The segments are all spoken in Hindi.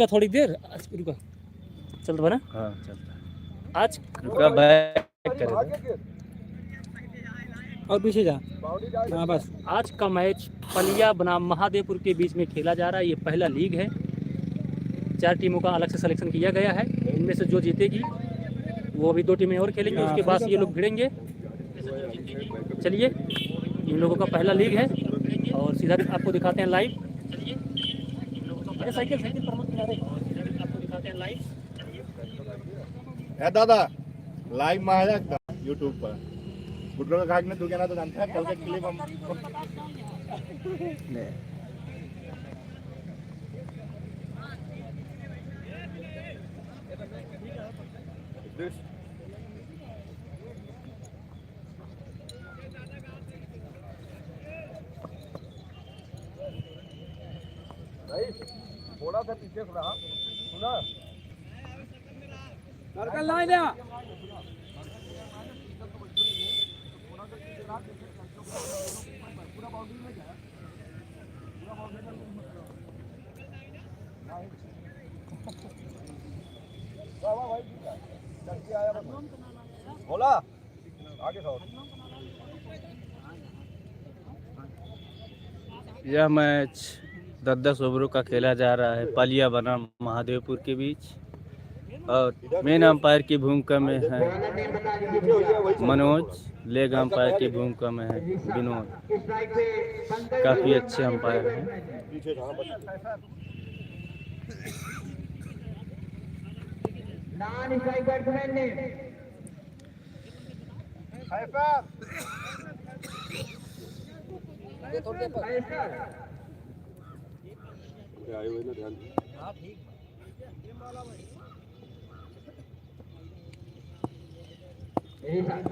थोड़ी देर रुको, चलता बना। हाँ चलता आज रुका, बैक कर और पीछे जा। हाँ बस। आज का मैच पलिया बनाम महादेवपुर के बीच में खेला जा रहा है। ये पहला लीग है। 4 टीमों का अलग से सिलेक्शन किया गया है। इनमें से जो जीतेगी वो अभी 2 टीमें और खेलेंगे, उसके बाद ये लोग भिड़ेंगे। चलिए, इन लोगों का पहला लीग है और सीधा आपको दिखाते हैं लाइव। अरे साइकिल साइकिल पर मत किनारे, आपको दिखाते हैं लाइव। है दादा लाइव में आया था यूट्यूब पर गुड्डो का घाट में तू कहना तो जानता है कल का क्लिप हम थोड़ा सा पीछे रहा सुना सर्कल लाइन है। बोला आगे सो। यह मैच 10-10 ओवरों का खेला जा रहा है पलिया बनाम महादेवपुर के बीच, और मेन अंपायर की भूमिका में है मनोज, लेग अंपायर की भूमिका में है विनोद। काफ़ी अच्छे अंपायर हैं।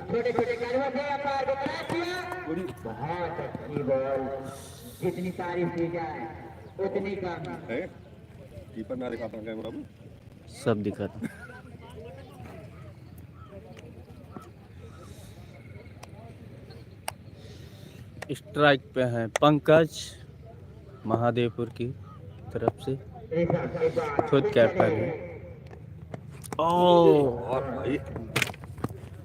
छोटे छोटे करवा से अपार को करा दिया। बहुत अच्छी बॉल, जितनी तारीफ की जाए उतनी कम है। कीपर ना दिखाता कैमरा में सब दिखाता। स्ट्राइक पे हैं पंकज महादेवपुर की तरफ से, खुद कैप्टन है।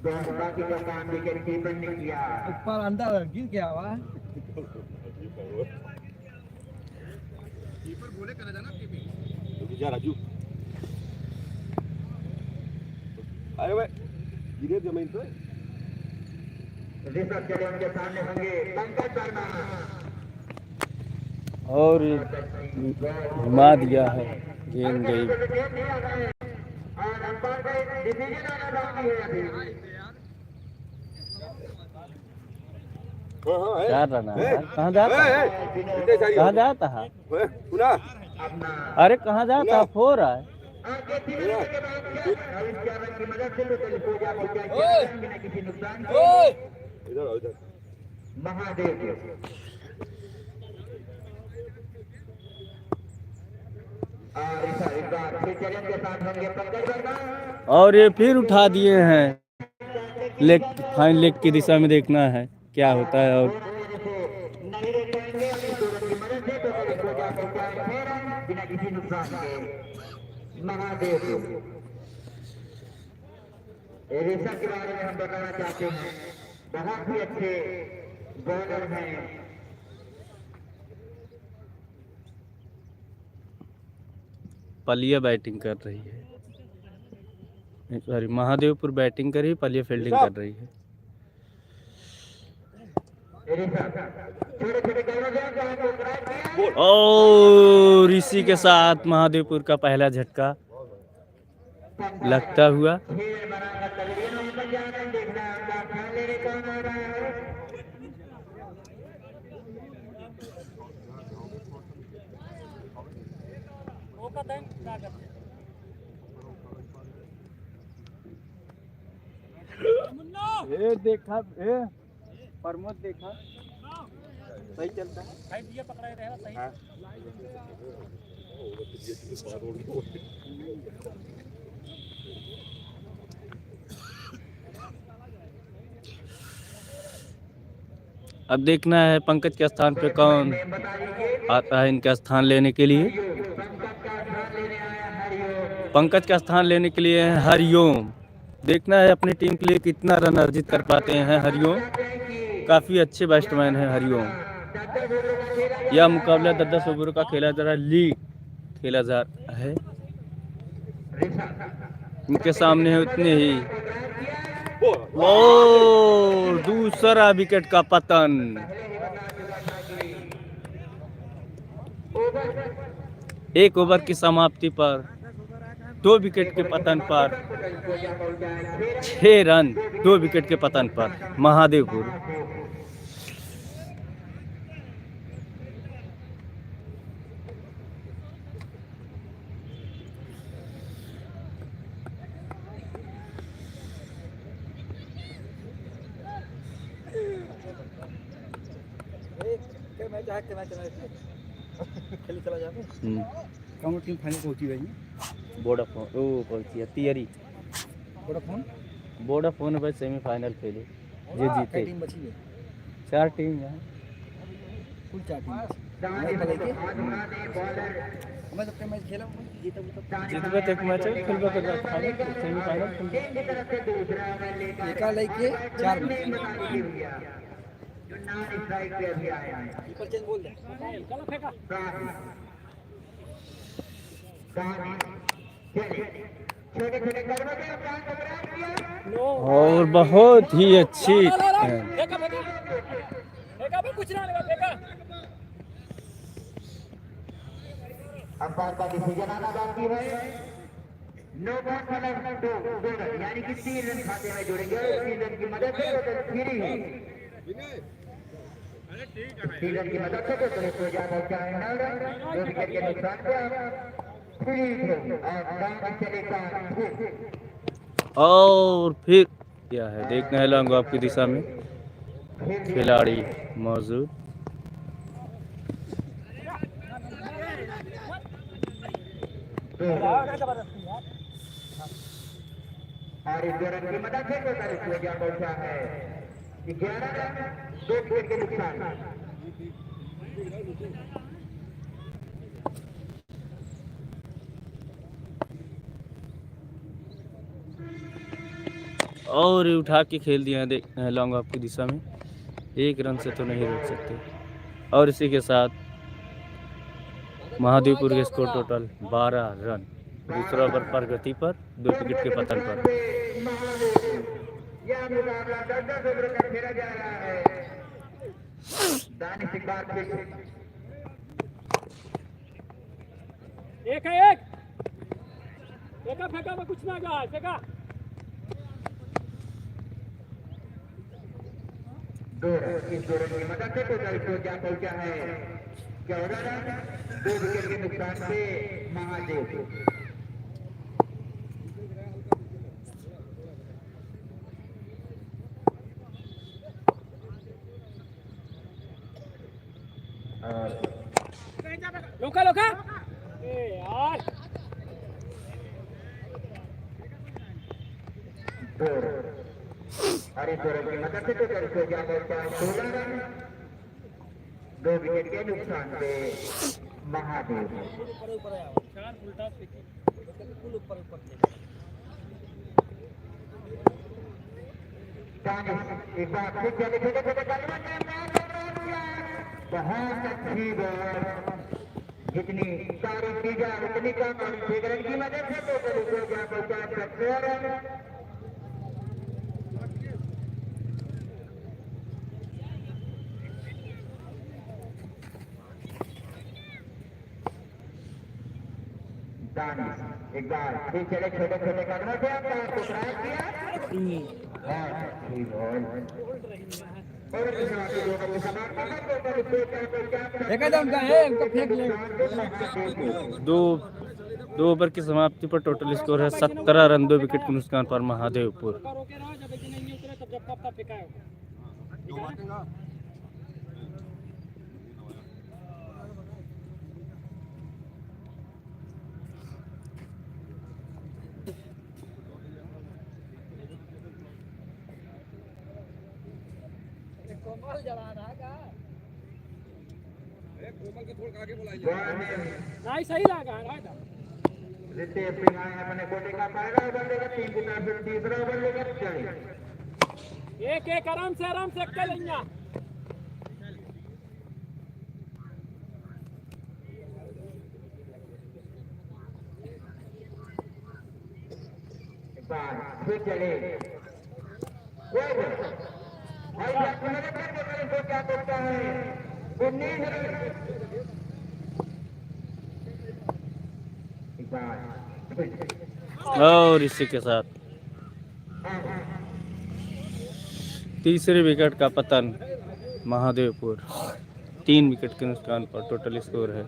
बाकी का काम विकेट कीपर ने किया। ऊपर अंदर गिर गया हुआ है। कीपर बोले करा जाना कीपिंग जा राजू आए भाई गिरे जमीन पे। ऋषभ चले उनके सामने होंगे पंकज शर्मा और घुमा दिया है, गेंद गई। और अंपायर का डिसीजन आना बाकी है अभी। क्या रन है? कहाँ जाता है? कहाँ जाता है? अरे कहाँ जाता है? 4 है। किसी नुकसान इधर महादेव और ये फिर उठा दिए हैं। लेग, फाइन लेग की दिशा में देखना है क्या होता है। और बिना किसी नुकसान के महादेव ऋषभ के बारे में हम बताना चाहते हैं, बहुत ही अच्छे बॉलर हैं। पलिया बैटिंग कर रही है, सॉरी महादेवपुर बैटिंग कर रही है, पलिया फील्डिंग कर रही है। और इसी के साथ महादेवपुर का पहला झटका लगता हुआ। देखा प्रमोद, देखा सही चलता है। अब देखना है पंकज के स्थान पे कौन आता है इनका स्थान लेने के लिए। पंकज का स्थान लेने के लिए है हरिओम। देखना है अपनी टीम के लिए कितना रन अर्जित कर पाते हैं हरिओम। काफ़ी अच्छे बैट्समैन हैं हरिओम। यह मुकाबला 10-10 ओवरों का खेला जा रहा है, लीग खेला जा रहा है। इनके सामने है उतने ही। और दूसरा विकेट का पतन। एक ओवर की समाप्ति पर 2 विकेट के पतन पर 6 रन 2 विकेट के पतन पर महादेवपुर। कौन टीम फाइनल पहुंची गई है? वोडाफोन ओ पहुंची है तियरी। वोडाफोन वोडाफोन भाई सेमीफाइनल खेले जे कई जीते। टीम बची है? 4 टीम है। कुल 4 टीम बची। मैं तो मैच खेला हूं, जीता हूं। जितबे तक मैच है खेलबे तो फाइनल सेमीफाइनल खेलबे। एका लेके 4 मैच। कीपर चेंज बोल दे। चलो फेंका। और बहुत ही अच्छी अंपायर का डिसीजन आना बाकी है। नो बॉल मतलब 2 रन, यानी कि 3 रन खाते में जोड़ेंगे। 3 रन की मदद से टोटल 3 है। 3 रन की मदद से टोटल हो जाता है 9 रन। 2 विकेट के नुकसान पर 3 और काम चलेगा। और फिर क्या है देखना है लॉन्ग ऑफ की दिशा में खिलाड़ी मौजूद। और इस 2 रन की मदद से टोटल हो जाता है 11 रन 2 विकेट के नुकसान। और उठा के खेल दिया है देखना है लॉन्ग ऑफ की दिशा में। 1 रन से तो नहीं रोक सकते। और इसी के साथ महादेवपुर के स्कोर टोटल 12 रन। दूसरा ओवर प्रगति पर 2 विकेट के पतन पर। यह मुकाबला 10-10 ओवर का खेला जा रहा है। दानिश इकबाल एक है एक फेंका में कुछ ना गया फेंका। 2 रन, इस 2 रन की मदद से टोटल स्कोर जा पहुंचा है 14 रन 2 विकेट के नुकसान से महादेव। लोका लोका यार 2 और इस 2 रन की मदद से टोटल स्कोर जा पहुंचा है 16 रन 2 विकेट के नुकसान से महादेव। एक बार फिर चले छोटे बहुत अच्छी बॉल, जितनी तारीफ की जाए उतनी कम। और 6 रन की मदद से टोटल स्कोर जा पहुंचा 17 रन। दानिश एक बार फिर चले छोटे कदमों से आपका टुकड़ा किया। उनका है, उनका फेंक ले। 2 ओवर की समाप्ति पर टोटल स्कोर है 17 रन 2 विकेट के नुकसान पर महादेवपुर। नहीं सही लगा रितेश सिंह आए अपने कोटे का पहला ओवर लेकर 3 की तरफ से तीसरा ओवर लेकर चले। एक एक आराम से अक्कल लेंगे। फिर चले भाई को क्या करता है 19 और इसी के साथ तीसरे विकेट का पतन महादेवपुर। 3 विकेट के नुकसान पर टोटल स्कोर है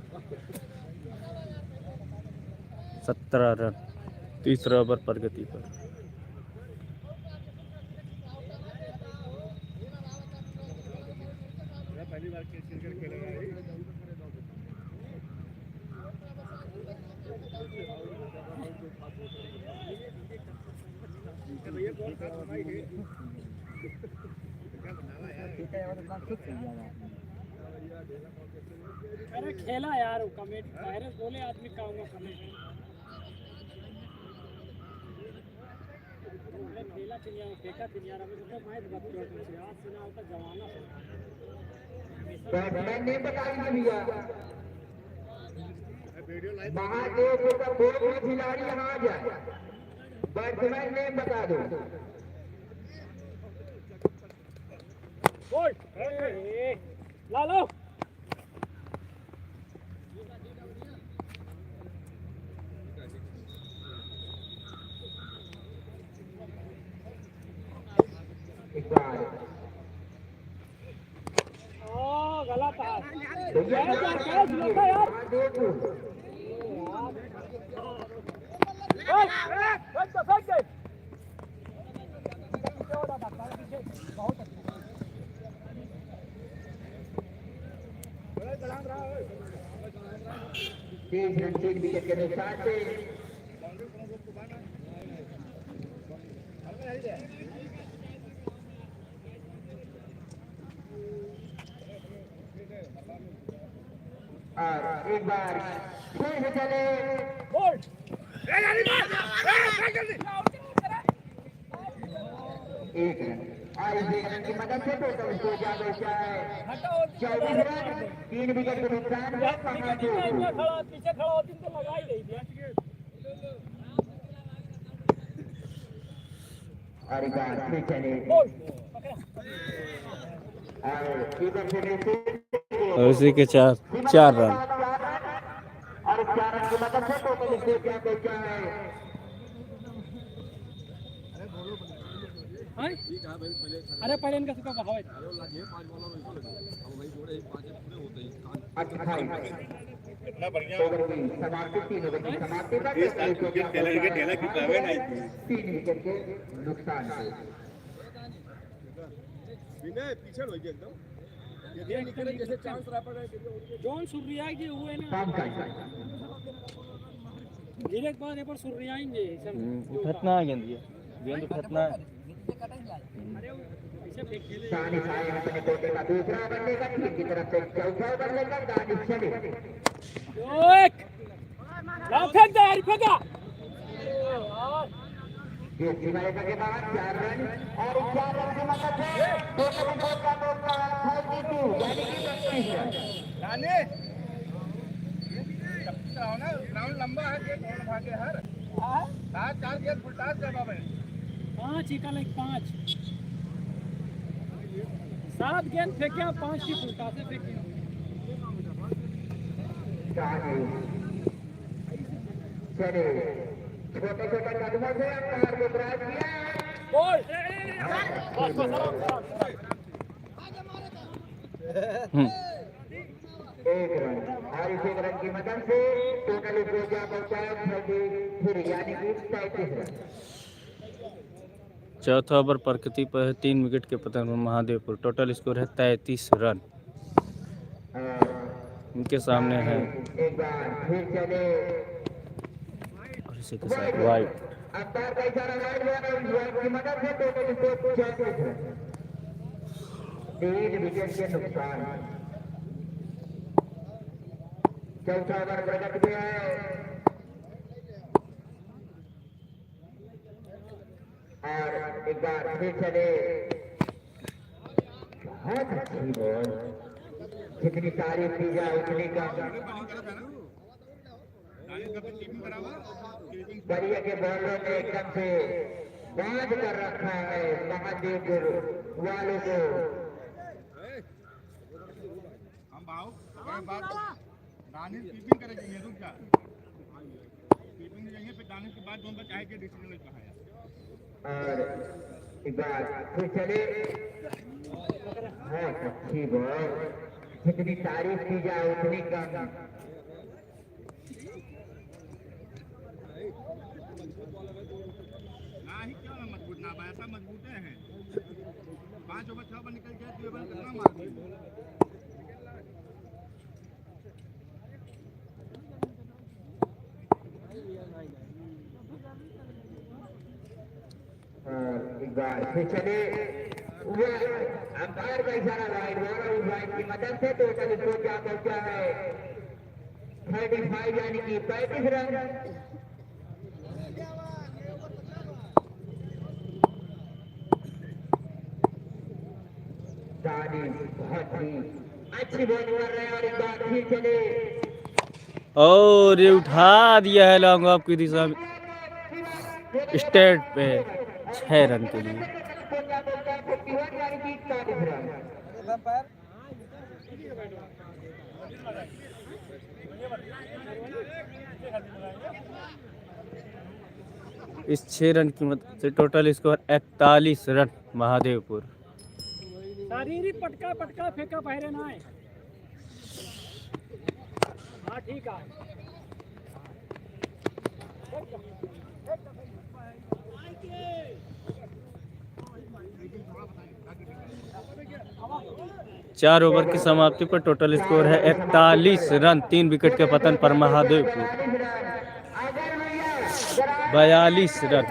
17 रन। तीसरा ओवर प्रगति पर। अरे खेला यार वो कमेंट वायरस बोले आदमी का होगा कमेंट खेला चिड़िया में फेंका चिड़िया अभी तो मैच बात कर तुमसे आज सुना होता जमाना बैट्समैन ने बताएंगे भैया महादेव का कोई खिलाड़ी यहाँ आ जाए बैट्समैन ने बता दो बोल ला लो गलत तीन विकेट के नुकसान से और एक बार फिर से चले एक रन और इस एक रन की मदद से टोटल स्कोर क्या बचा है 24 रन 3 विकेट के नुकसान पर पीछे खड़ा होती तो लगा ही नहीं और एक बार फिर चले और इधर से और इसी के 4 रन। और 4 रन की मदद से टोटल स्कोर क्या बचा है अरे पहले इनका सुखा बहाव इतना बढ़िया समाप्ति 3 ओवर की समाप्ति तक 3 विकेट के नुकसान से पीछे हो गया एकदम ये निकले जैसे चांस रहा पड़ा जोन सूर्या के हुए ना धीरे बाद एक बार सूर्या आएंगे उठतना है गेंद उठतना है। दानिश आए अपने कोटे का दूसरा ओवर लेकर टीम की तरफ से चौथा ओवर लेकर दानिश चले फेंक दे यार फेंका के बाद 4 रन और 4 रन की मदद से टोटल स्कोर का टोटल 32 यानी कि 32 रन ग्राउंड लंबा है ये कौन भागे हर 4 गेंद फुलटास है बाबा 5 इकल 5 7 गेंद फेंके 5 की फुलटा से फेंके चले छोटे छोटे कदमों से कार को क्रॉस किया बोल एक रन और इस 1 रन की मदद से टोटल स्कोर क्या पहुंचा है 33 यानी कि 33 रन। चौथा ओवर प्रकृति पर 3 विकेट के पतन में महादेवपुर। टोटल स्कोर है 33 रन। इनके सामने है एक बार फिर चले और इसी के साथ वाइट। अंपायर का इशारा वाइड की मदद से टोटल स्कोर 34 रन 3 विकेट के नुकसान। चौथा ओवर प्रगति में है और एक बार फिर चले, बहुत अच्छी बॉल, जितनी तारीफ की जाए उतनी कम। बढ़िया के बॉलों ने एकदम से बांध कर रखा है महादेवपुर वालों को। हम भाव दानिश कीपिंग करेंगे, ये रुक जा कीपिंग जाएंगे, फिर दानिश के बाद दोनों बच्चे आए के डिसीजन लेकर आया। और एक बार फिर चले, बहुत अच्छी बॉल, जितनी तारीफ की जाए उतनी कम। ना ही क्यों ना मजबूत ना पाया, सब मजबूत हैं। 5 ओवर 6 ओवर निकल गया, 2 ओवर कितना मार दिया। एक बार फिर चले, अंपायर का इशारा वाइड, और वाइड की मदद से टोटल स्कोर क्या पहुंचा है 35 यानी कि 35 रन। बहुत ही अच्छी बॉल कर रहे हैं, और एक बार फिर चले, और ये उठा दिया है लॉन्ग ऑफ की दिशा में स्टेट पे 6 रन के लिए। इस 6 रन की मदद से टोटल स्कोर 41 रन महादेवपुर। शारीरिक पटका पटका फेंका पहरे ना है। हाँ ठीक है। चार ओवर की समाप्ति पर टोटल स्कोर है 41 रन, 3 विकेट के पतन पर महादेवपुर 42 रन।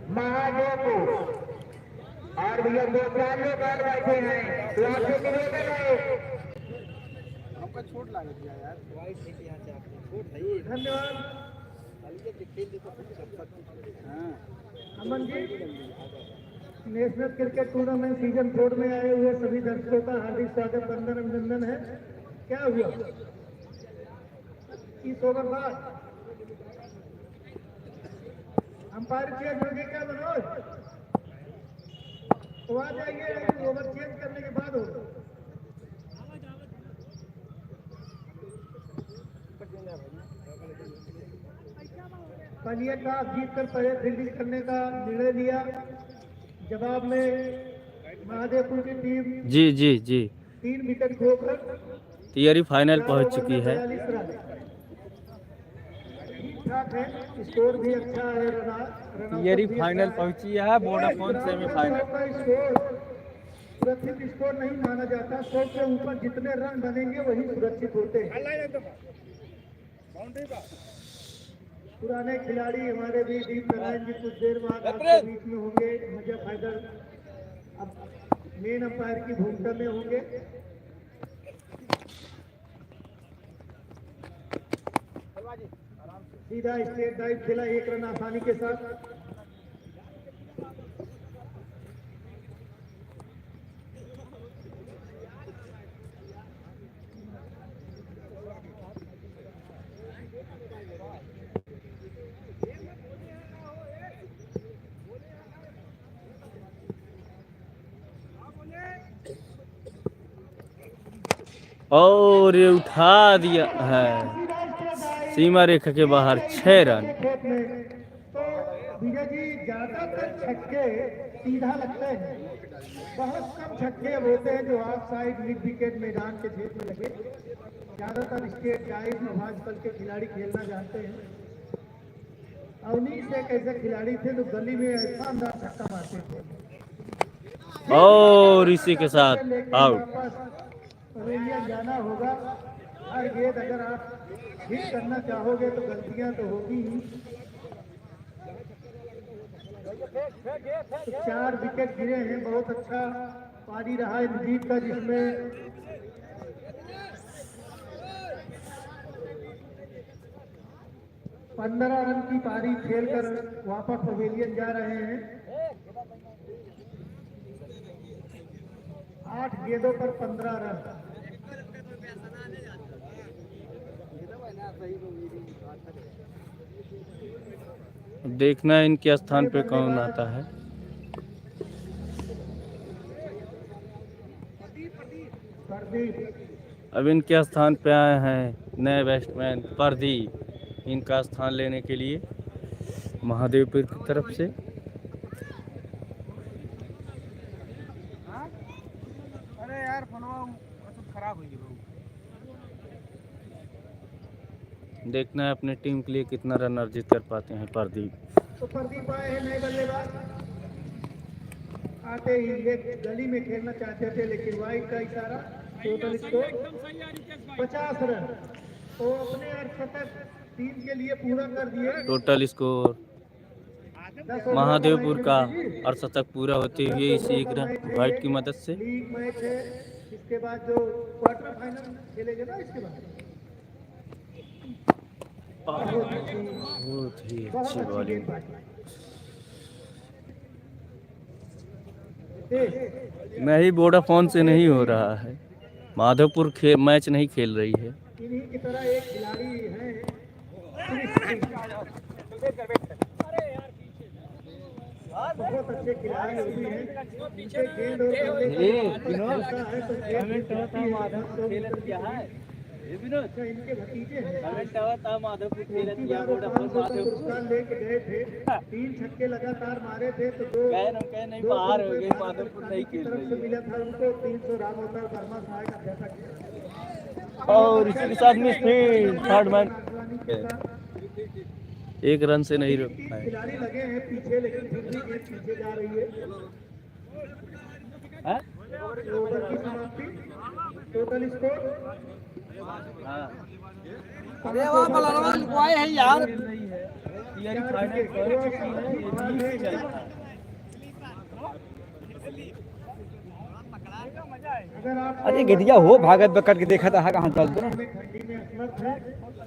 महादेवपुर और भैया 2-4 लोग और बैठे हैं, तो आपसे निवेदन है, हमका छोट लागे दिया यार, वाइट से यहाँ से आपने छोट है ये। धन्यवाद। खेल देखो हाँ Aman ji, national cricket tournament season 4 में आए हुए सभी दर्शकों का हार्दिक स्वागत, वंदन अभिनंदन है। क्या हुआ 30 ओवर बाद अंपायर चेंज होंगे क्या मनोज? तो आ जाइए, ओवर चेंज करने के बाद होगा। पलिया का जीत कर पहले फील्डिंग करने का निर्णय लिया। जवाब में महादेवपुर की टीम जी जी जी 3 विकेट खोकर तैयारी फाइनल पहुंच चुकी है। ठीक ठाक है, स्कोर भी अच्छा है। तैयारी फाइनल पहुंची है, वोडाफोन सेमीफाइनल। सुरक्षित स्कोर नहीं माना जाता, 100 के ऊपर जितने रन बनेंगे वही सुरक्षित होते हैं। पुराने खिलाड़ी हमारे भी दीप नारायण जी कुछ देर बाद आपके बीच में होंगे। मुजफ्फर हैदर अब मेन अंपायर की भूमिका में होंगे। सीधा स्ट्रेट ड्राइव खेला, 1 रन आसानी के साथ। और ये उठा दिया है सीमा रेखा के बाहर 6 रन। तो विजय जी, ज्यादातर छक्के सीधा लगते हैं, बहुत कम छक्के होते हैं जो ऑफ साइड मिड विकेट मैदान के क्षेत्र में लगे। ज्यादातर स्टेट ड्राइव में आजकल के खिलाड़ी खेलना जानते हैं। अवनीश एक ऐसे खिलाड़ी थे जो गली में ऐसा अंदाज छक्का मारते थे। और इसी के साथ आउट। पवेलियन जाना होगा। हर गेंद अगर आप हिट करना चाहोगे तो गलतियां तो होगी ही। 4 विकेट गिरे हैं, बहुत अच्छा पारी रहा इंजीत का, जिसमें 15 रन की पारी खेलकर वापस पवेलियन जा रहे हैं। 8 गेंदों पर 15 रन। देखना है इनके स्थान पे कौन आता है। प्रदीप अब इनके स्थान पे आए हैं नए बैट्समैन प्रदीप, इनका स्थान लेने के लिए महादेवपुर की तरफ से। अरे यार फोनवा सब खराब हो गई। देखना है अपने टीम के लिए कितना रन अर्जित कर पाते हैं प्रदीप। तो प्रदीप आए हैं नए बल्लेबाज। आते ही लेग गली में खेलना चाहते थे लेकिन वाइड का इशारा। Total score 50 run. तो अपने अर्धशतक टीम के लिए पूरा कर दिए। टोटल स्कोर 10 महादेवपुर का अर्धशतक पूरा होते हुए इस एक रन वाइड की मदद से। लीग मैच है, इसके बाद जो क्वार्टर फाइनल खेलेंगे ना, इसके बाद बहुत ही अच्छी बॉलिंग। नहीं, वोडाफोन से नहीं हो रहा है। माधोपुर मैच नहीं खेल रही है। इन्हीं की तरह एक खिलाड़ी है बहुत अच्छे खिलाड़ी होती हैं। इनके गेंद और बल्ले का होता है तो गेंद होती है। अच्छा, इनके भतीजे हैं। माधोपुर पुरस्कार लेके गए थे। 3 छक्के लगातार मारे थे तो दो बाहर हो गए। माधोपुर नहीं की खेल तरफ से मिला था उनको 300 रन होता है। वर्मा सहायक अध्यापक और इसी के साथ में थर्ड मैन के साथ 1 रन से नहीं रोक पाए। खिलाड़ी लगे हैं पीछे लेकिन फिर भी गेंद पीछे जा रही है। ओवर की समाप्ति। टोटल स्कोर अरे वाह बलरवा लिखवाए हैं यार। अरे गधिया हो भागत बकट के देखा था कहाँ चल दो। में ठंडी में असमर्थ है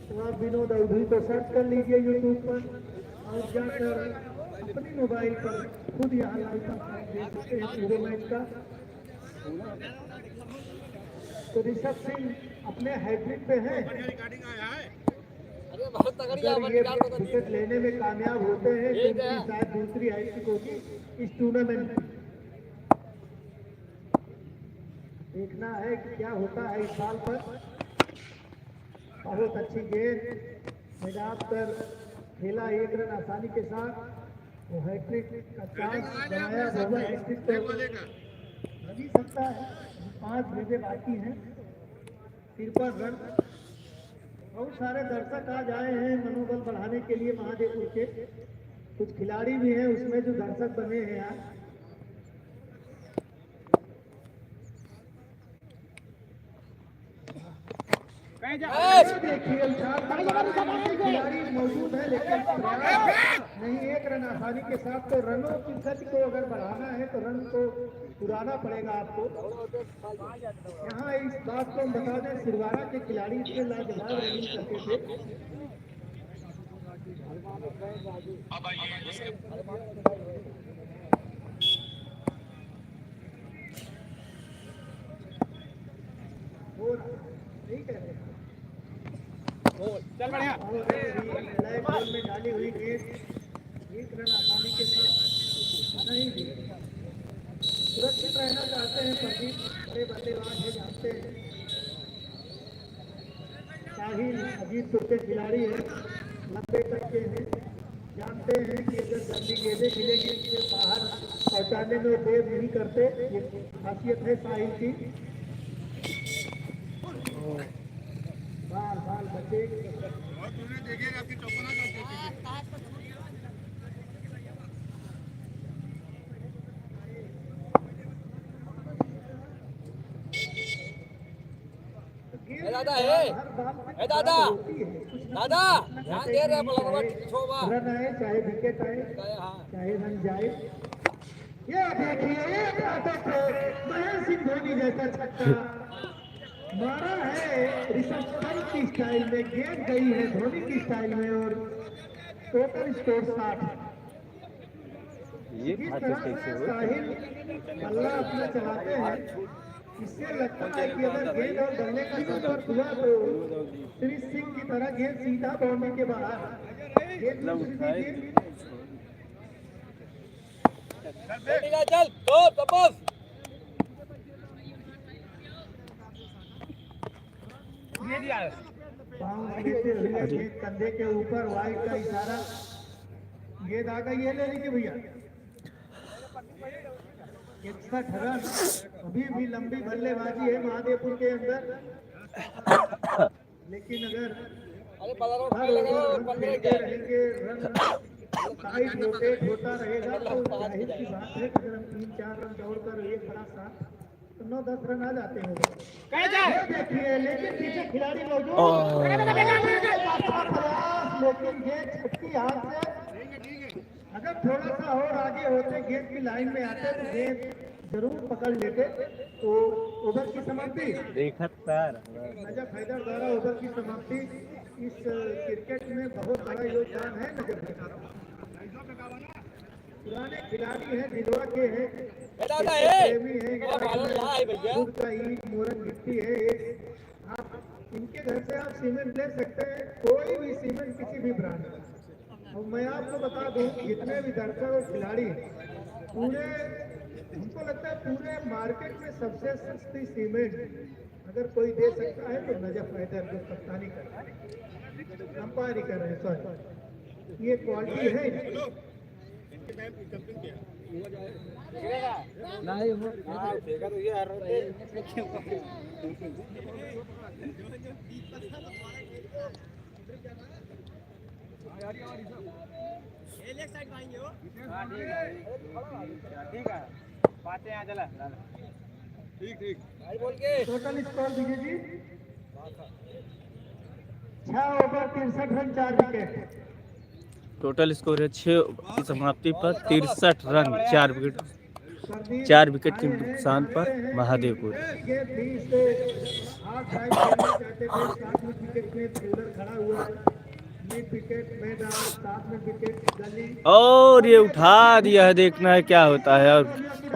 तो आप विनोद अवधि को सर्च कर लीजिए यूट्यूब पर और जाकर अपनी मोबाइल पर खुद यहाँ लाइव देख सकते हैं पूरे मैच का। तो ऋषभ सिंह अपने हैट्रिक पे हैं। अगर ये विकेट लेने में कामयाब होते हैं तो उनकी शायद दूसरी हैट्रिक होगी इस टूर्नामेंट में। देखना है कि क्या होता है इस साल पर। बहुत अच्छी गेंद मैदान पर खेला, 1 रन आसानी के साथ। वो हैट्रिक का चांस बनाया होगा। हैट्रिक तो लग ही सकता है। 5 गेंदें बाकी हैं, 53 रन। बहुत सारे दर्शक आज आए हैं मनोबल बढ़ाने के लिए महादेवपुर के। कुछ खिलाड़ी भी हैं उसमें जो दर्शक बने हैं आज। देखिए खिलाड़ी मौजूद है लेकिन नहीं। 1 रन आसानी के साथ। तो रनों की गति को अगर बढ़ाना है तो रन को उड़ाना पड़ेगा आपको। यहाँ इस बात को हम बता दें, सिरवारा के खिलाड़ी इतने लाजवाब रनिंग करते थे। ठीक है, चल बढ़िया। ब्लैक बॉल में डाली हुई गेंद 1 रन आसानी के साथ नहीं दी। सुरक्षित रहना चाहते हैं प्रदीप, बड़े बल्लेबाज है, जानते हैं। साहिल अजीतपुर के खिलाड़ी हैं, 90 तक के हैं। जानते हैं कि अगर जल्दी गेंदें मिलेगी उसके बाहर पहुंचाने में देर नहीं करते। ये खासियत है साहिल की। बाल बचे और तूने देखेगा कि चौपना दादा है दादा दादा ध्यान दे रहे बलरवा छोवा। रन आए चाहे विकेट आए चाहे रन जाए। ये देखिए एक नाटक है, महेंद्र सिंह धोनी जैसा छक्का। मारा है ऋषभ पंत की स्टाइल में, गेंद गई है धोनी की स्टाइल में और टोटल स्कोर 60। ये जिस खाते तरह कैसे से हो? साहिल बल्ला अपना चलाते हैं, इससे लगता है कि अगर गेंद और बल्ले का संपर्क हुआ तो श्री सिंह की तरह गेंद सीधा बाउंड्री के बाहर। गेंद दूसरी गेंद बाउंस लेते हुए गेंद कंधे के ऊपर, वाइड का इशारा, गेंद आ गई है, ले लीजिए भैया। 61 रन, अभी भी लंबी बल्लेबाजी है महादेवपुर के अंदर, लेकिन अगर हर ओवर रन खेलते रहेंगे, रन साइड रोटेट होता रहेगा तो जाहिर सी बात है कि अगर हम 3-4 रन दौड़कर एक बड़ा सा तो 9-10 रन आ जाते हैं। ये देखिए, लेकिन पीछे खिलाड़ी मौजूद, लेकिन गेंद छक्की हाथ से, अगर थोड़ा सा और आगे होते, गेंद की लाइन में आते तो गेंद जरूर पकड़ लेते। तो ओवर की समाप्ति, नजफ हैदर द्वारा ओवर की समाप्ति। इस क्रिकेट में बहुत बड़ा योगदान है नजफ हैदर, पुराने खिलाड़ी हैं, दिलवा के हैं, प्रेमी हैं, खुद का ईट मोरन गिट्टी है। आप इनके घर से आप सीमेंट ले सकते हैं, कोई भी सीमेंट किसी भी ब्रांड का। और मैं आपको बता दूं, जितने भी दर्शक और खिलाड़ी पूरे, हमको लगता है पूरे मार्केट में सबसे सस्ती सीमेंट अगर कोई दे सकता है तो नजफ हैदर, जो कप्तानी कर रहा है, अंपायरी कर रहे हैं, सॉरी, ये क्वालिटी है। टोटल स्कोर दीजिए जी, 6 over 63 run 4 wicket. Total score है 6 की समाप्ति पर 63 रन 4 विकेट, प्रदीप 4 विकेट के आए हैं, नुकसान पर जानते हैं महादेवपुर। कि गेंद भी से हाथ साइड करना चाहते थे, साथ में विकेट में फील्डर खड़ा हुआ है, मिड विकेट मैदान, साथ में विकेट गली, और ये उठा दिया है, देखना है क्या होता है। और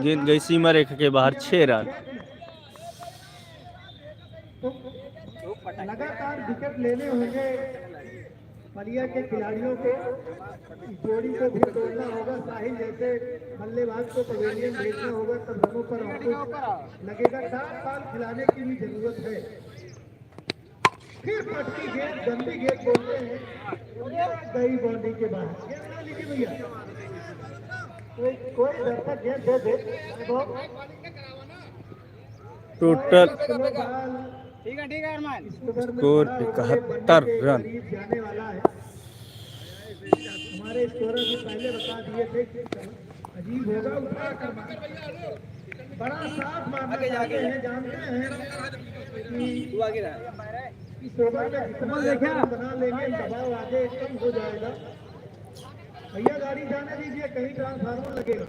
गेंद गई सीमा रेखा के बाहर, 6 रन। तो लगातार विकेट लेने होंगे पलिया के खिलाड़ियों को, जोड़ी को भी तोड़ना होगा, साहिल जैसे बल्लेबाज को पवेलियन भेजना होगा, तब रनों पर अंकुश लगेगा। 4 साल खिलाने की भी जरूरत है। फिर पटकी गेंद, गंदी गेंद बोलते हैं, गई बाउंड्री के बाहर। गेंद ले लीजिए भैया, कोई दर्शक गेंद दे दे। टोटल ठीक है अरमान, स्कोर 71 रन। जाने वाला है। हमारे स्कोरर भी पहले बता दिए थे कि अजीब होगा, उठा कर बड़ा साफ मारना चाहते हैं, जानते हैं कि इस ओवर में जितना रन बना लेंगे दबाव आगे कम हो जाएगा। भैया गाड़ी जाने दीजिए, कहीं ट्रांसफार्मर लगेगा।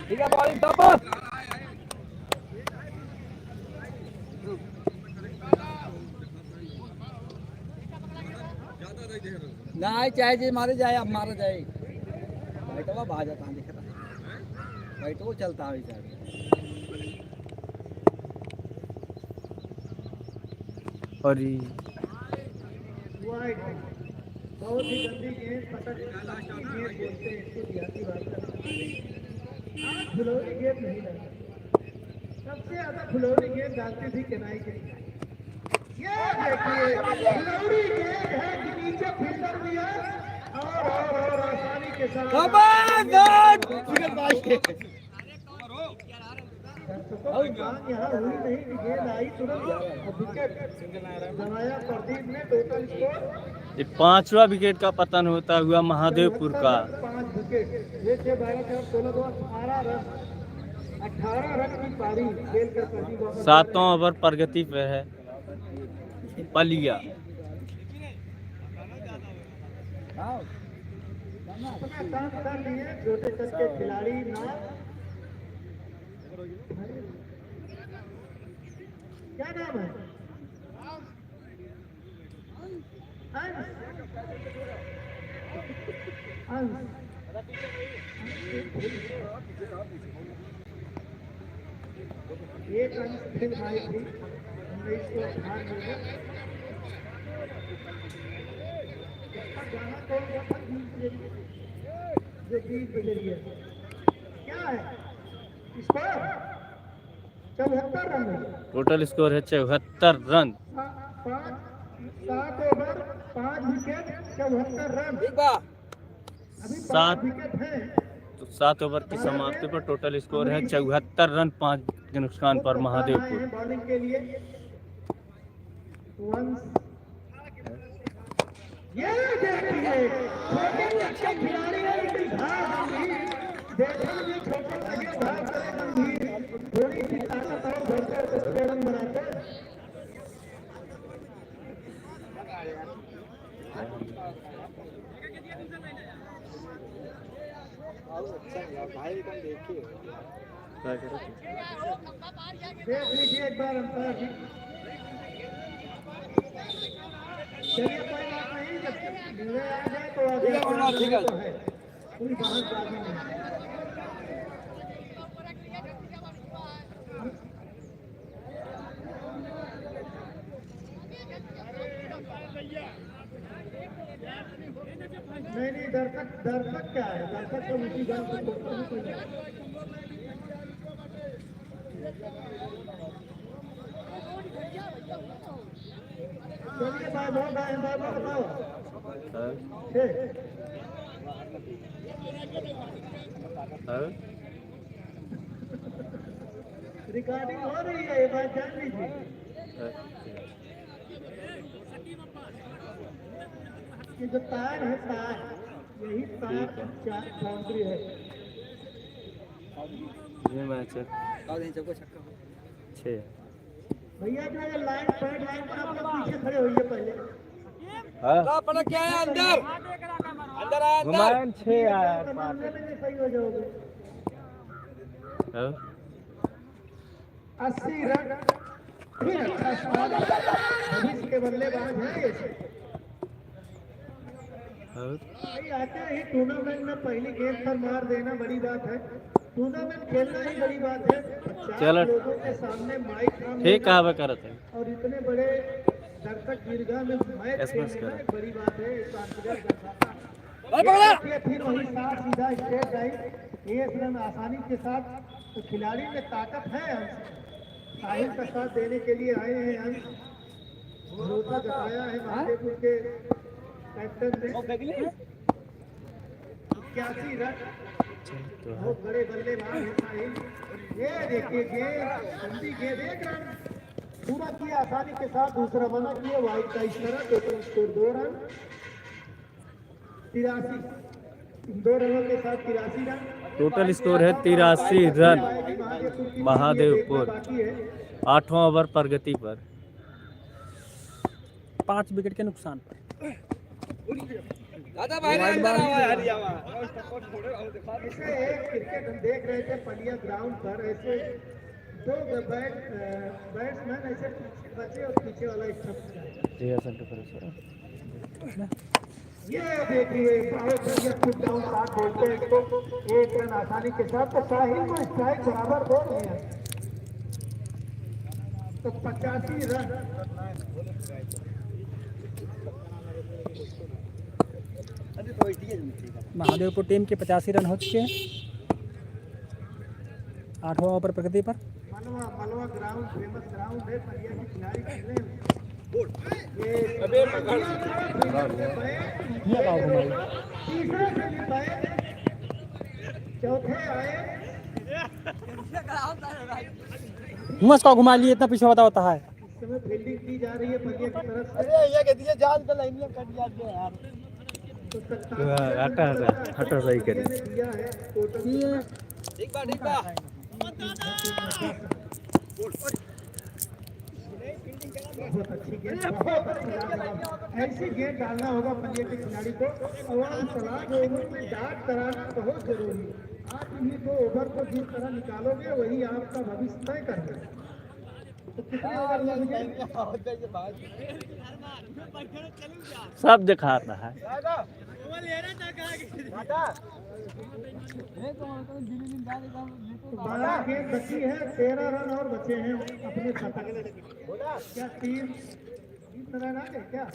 ठीक है, बॉलिंग टॉप नहीं चाहे जी मारे जाए, अब मारा जाए भाई तो भाग जाता दिख रहा भाई, तो वो चलता है बेचारा। और बहुत ही गंदी गेंद, पटक गेंद बोलते हैं इसको, देहाती भाषा में फुलौरी गेंद नहीं डालता, सबसे ज्यादा फुलौरी गेंद डालती थी केनाई के। ये देखिए फुलौरी गेंद है कि नीचे फील्डर भी है और आसानी के साथ यहाँ हुई नहीं कि गेंद आई तुरंत विकेट जमाया प्रदीप ने। टोटल स्कोर ये 5वां विकेट का पतन होता हुआ महादेवपुर का। 5 विकेट, 6-12 16 18 रन, 18 रन की पारी खेल कर प्रदीप वापस। 7वां ओवर प्रगति पे है पलिया। अपना काम कर लिए छोटे कद के खिलाड़ी ना क्या नाम है? एक अंश फिर भाई थी, हमने इसको ध्यान दिया। गाना कौन सा था? जो 20 बजे लिया क्या है स्कोर? 74 रन है। टोटल स्कोर है 74 रन। 7 over 5 wicket 74 run. अभी 5 विकेट है। तो 7 ओवर की समाप्ति पर टोटल स्कोर है 74 रन 5 के नुकसान पर महादेवपुर। बॉलिंग के लिए ये देखिए छोटे बच्चे खिलाड़ी हैं, इनकी धार गंभीर, देखने में छोटे लगे धार बड़े गंभीर, थोड़ी सी ताकत और बढ़कर 6 रन बनाते हैं। देख लीजिए एक बार अंतर जी। चलिए कोई बात नहीं, जब मिलने आ जाए तो आगे ठीक है, कोई बाहर बाजी नहीं। नहीं दर्शक क्या है? दर्शक तो उसी गांव से होता है कोई। चलिए बाबा बताओ। रिकॉर्डिंग हो रही है, ये बात जान लीजिए। ये जो तार है तार, यही तार बाउंड्री है। ये मैच है 6। भैया जो ये लाइन पॉइंट लाइन पर आप लोग पीछे खड़े होइए पहले। हां क्या है अंदर घुमाएं 6 आया मामले में भी सही हो जाओगे। 80 रन फिर अच्छा स्कोर। अभी के बल्लेबाज हैं ये। भाई आते ही टूर्नामेंट में पहली गेंद पर मार देना बड़ी बात है, टूर्नामेंट खेलना ही बड़ी बात है। चलो लोगों के सामने माइक ठीक कहावे करत है और इतने बड़े दर्शक दीर्घा में मैच खेलना एक बड़ी बात है। फिर वही साफ सीधा स्ट्रेट ड्राइव 1 रन आसानी के साथ। तो खिलाड़ी में ताकत है। साहिल का साथ देने के लिए आए हैं। अंश भरोसा जताया है महादेवपुर के कैप्टन ने। 81 रन, बहुत बड़े बल्लेबाज हैं साहिल। ये देखिए गेंद लंबी गेंद, 1 रन पूरा किया आसानी के साथ, दूसरा मना किया वाइड का इशारा। टोटल स्कोर 2 रन 83, 2 रनों के साथ 83 रन। टोटल स्कोर है 83 रन। महादेवपुर 8वां ओवर प्रगति पर 5 विकेट के नुकसान पर। दादा भाई ने अंदर आवा हरिया आवा। ऐसे एक क्रिकेट हम देख रहे थे पलिया ग्राउंड पर, ऐसे 2 बैट्समैन ऐसे बचे और पीछे वाला स्टंप। ये देखिए बहुत बढ़िया पुट डाउन शॉट बोलते हैं इसको। 1 रन आसानी के साथ। तो साहिल को स्ट्राइक बराबर दे रहे हैं। तो 85 रन। महादेवपुर टीम के 85 रन हो चुके हैं 8वां ओवर प्रगति पर। मलवा ग्राउंड फेमस ग्राउंड है, पलिया के खिलाड़ी खेले। तीसरे से भी पाए, चौथे आए। मुझको घुमा लिए, इतना पीछे होता है। इस समय फील्डिंग की जा रही है पलिया की तरफ से। ये कह दीजिए जान पे लाइन में कट दिया यार। हटा सही करी। दिया है टोटल ठीक बा बहुत अच्छी गेंद, बहुत अच्छी। ऐसी गेंद डालना होगा पलिया के खिलाड़ी को। और सलाह ओवर में डार्ट कराना बहुत जरूरी है। 8 ही 2 ओवर को जिस तरह निकालोगे वही आपका भविष्य तय कर देगा। तो कितने ओवर लेंगे? सब दिखा रहा है। 12 गेंद बची है, 13 रन और बचे हैं अपने शतक। क्या 3 रन आ गए क्या?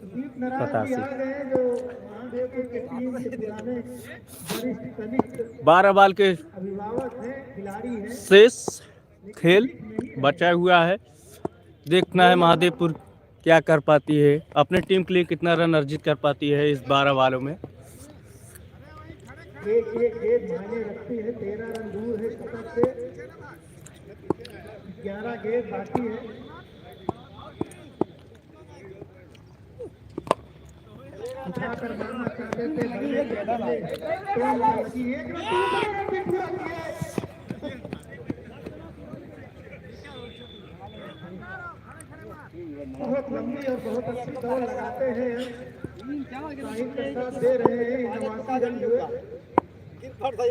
दीप नारायण जी आ गए हैं, जो महादेवपुर के टीम के पुराने वरिष्ठ कनिष्ठ 12 बाल के अभिभावक हैं, खिलाड़ी हैं। शेष खेल बचा हुआ है। देखना है महादेवपुर क्या कर पाती है, अपने टीम के लिए कितना रन अर्जित कर पाती है इस 12 बालों में। एक गेंद मायने रखती है, 13 रन दूर है शतक से, 11 गेंद बाकी है। उठाकर मारना चाहते थे, बहुत लंबी और बहुत अच्छी दौड़ लगाते हैं, साहिब के साथ दे रहे हैं। 89 रन हुए,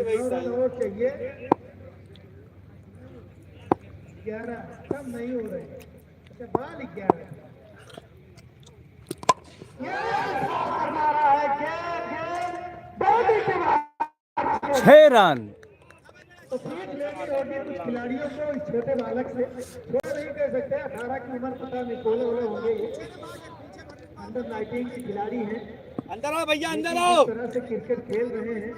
9 रन और चाहिए। 11 कम नहीं हो रहे, अच्छा बाल 11 छह रन। तो सीख लेंगे और भी कुछ खिलाड़ियों को इस छोटे बालक से थोड़ा नहीं कह सकते। 18 की उम्र पता नहीं कोले वोले होंगे, ये अंडर 19 के खिलाड़ी हैं। अंदर आओ भैया, अंदर आओ। इस तरह से क्रिकेट खेल रहे हैं।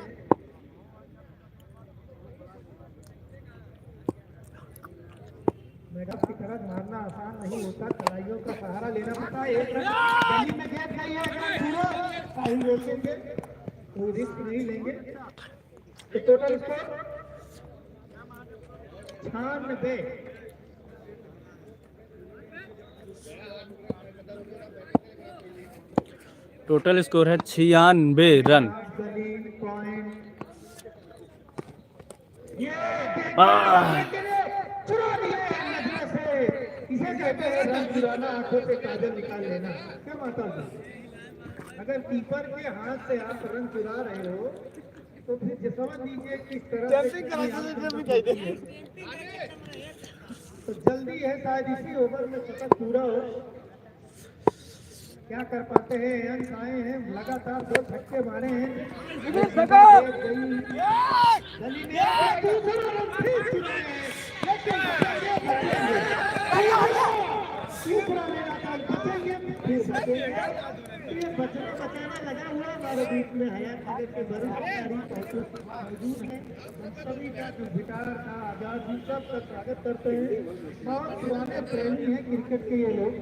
मैडम की तरह मारना आसान नहीं होता, खिलाड़ियों का सहारा लेना पड़ता है। एक रन गली में गेंद गई है, साहिल रोकेंगे, कोई रिस्क नहीं लेंगे। तो टोटल स्कोर 96। टोटल स्कोर है 96 रन। इसे कहते हैं रन चुराना, आंखों से काजल निकाल लेना। क्या माता जी, अगर कीपर के हाथ से आप रन चुरा रहे हो तो फिर समझ लीजिए किस तरह से तो जल्दी है, शायद इसी ओवर में शतक पूरा हो। क्या कर पाते हैं? अंक आए हैं, लगातार 2 छक्के मारे हैं। बचाना लगा हुआ हमारे बीच में हयात नगर के वरिष्ठ मौजूद हैं। सभी का जो गिटार था, आजाद जी, सबका स्वागत करते हैं। बहुत पुराने प्रेमी हैं क्रिकेट के ये लोग।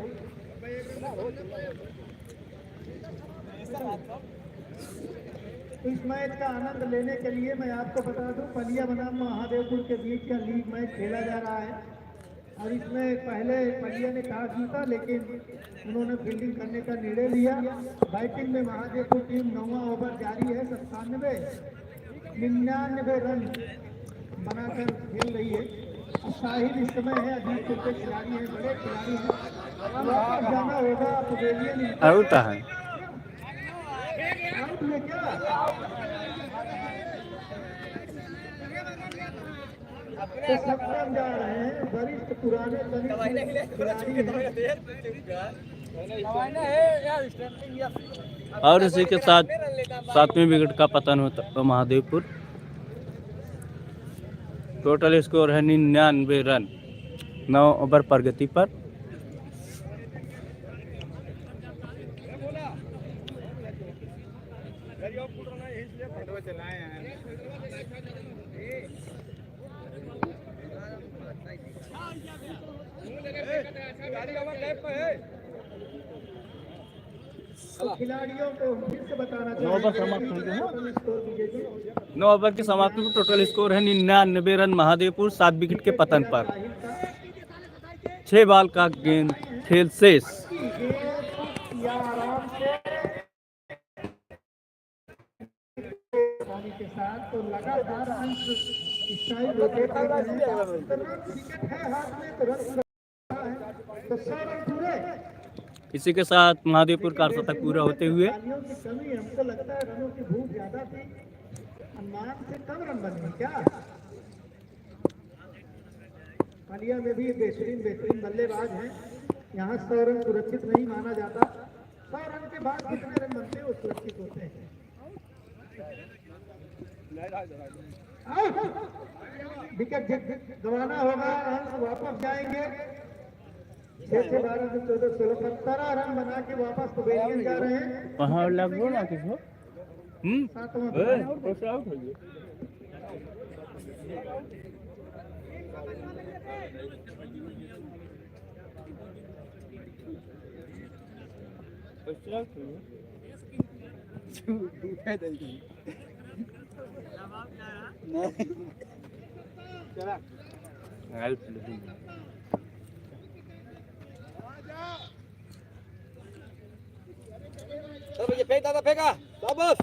इस मैच का आनंद लेने के लिए मैं आपको बता दूं, पलिया बनाम महादेवपुर के बीच का लीग मैच खेला जा रहा है। और इसमें पहले पलिया ने टॉस जीता, लेकिन उन्होंने फील्डिंग करने का निर्णय लिया। बैटिंग में महादेवपुर टीम 9वां ओवर जारी है, 99 रन बनाकर खेल रही है। साहिल इस समय है, अजीत के खिलाड़ी हैं, बड़े खिलाड़ी हैं। वापस जाना होगा पवेलियन। आउट है आउट में क्या तो सब जा रहे हैं, वरिष्ठ पुराने खिलाड़ी हैं। और इसी के साथ 7वें विकेट का पतन होता महादेवपुर। टोटल स्कोर है 99 रन 9 ओवर प्रगति पर। खिलाड़ियों को फिर से बताना 9 ओवर की समाप्ति में टोटल स्कोर है 99 रन महादेवपुर, 7 विकेट के पतन पर। 6 बाल का गेंद खेल शेष। के साथ तो लगातार अंक रोटेट कर रहे हैं। विकेट है हाथ में तो रन तो 100 रन पूरे। इसी के साथ महादेवपुर का शतक पूरा होते हुए हमको लगता है रनों की भूख ज्यादा थी, अनुमान से कम रन बने क्या? पलिया में भी बेहतरीन बल्लेबाज हैं। यहाँ 100 रन सुरक्षित नहीं माना जाता। 100 रन के बाद कितने रन बनते हैं वो सुरक्षित होते हैं। विकेट गंवाना होगा, रन वापस जाएंगे। 6 से 12 से 14 16 17 रन बना के वापस पवेलियन जा रहे हैं। वहाँ लगभग ना किसको सातवां चलो भैया फेंक दादा फेंका वापस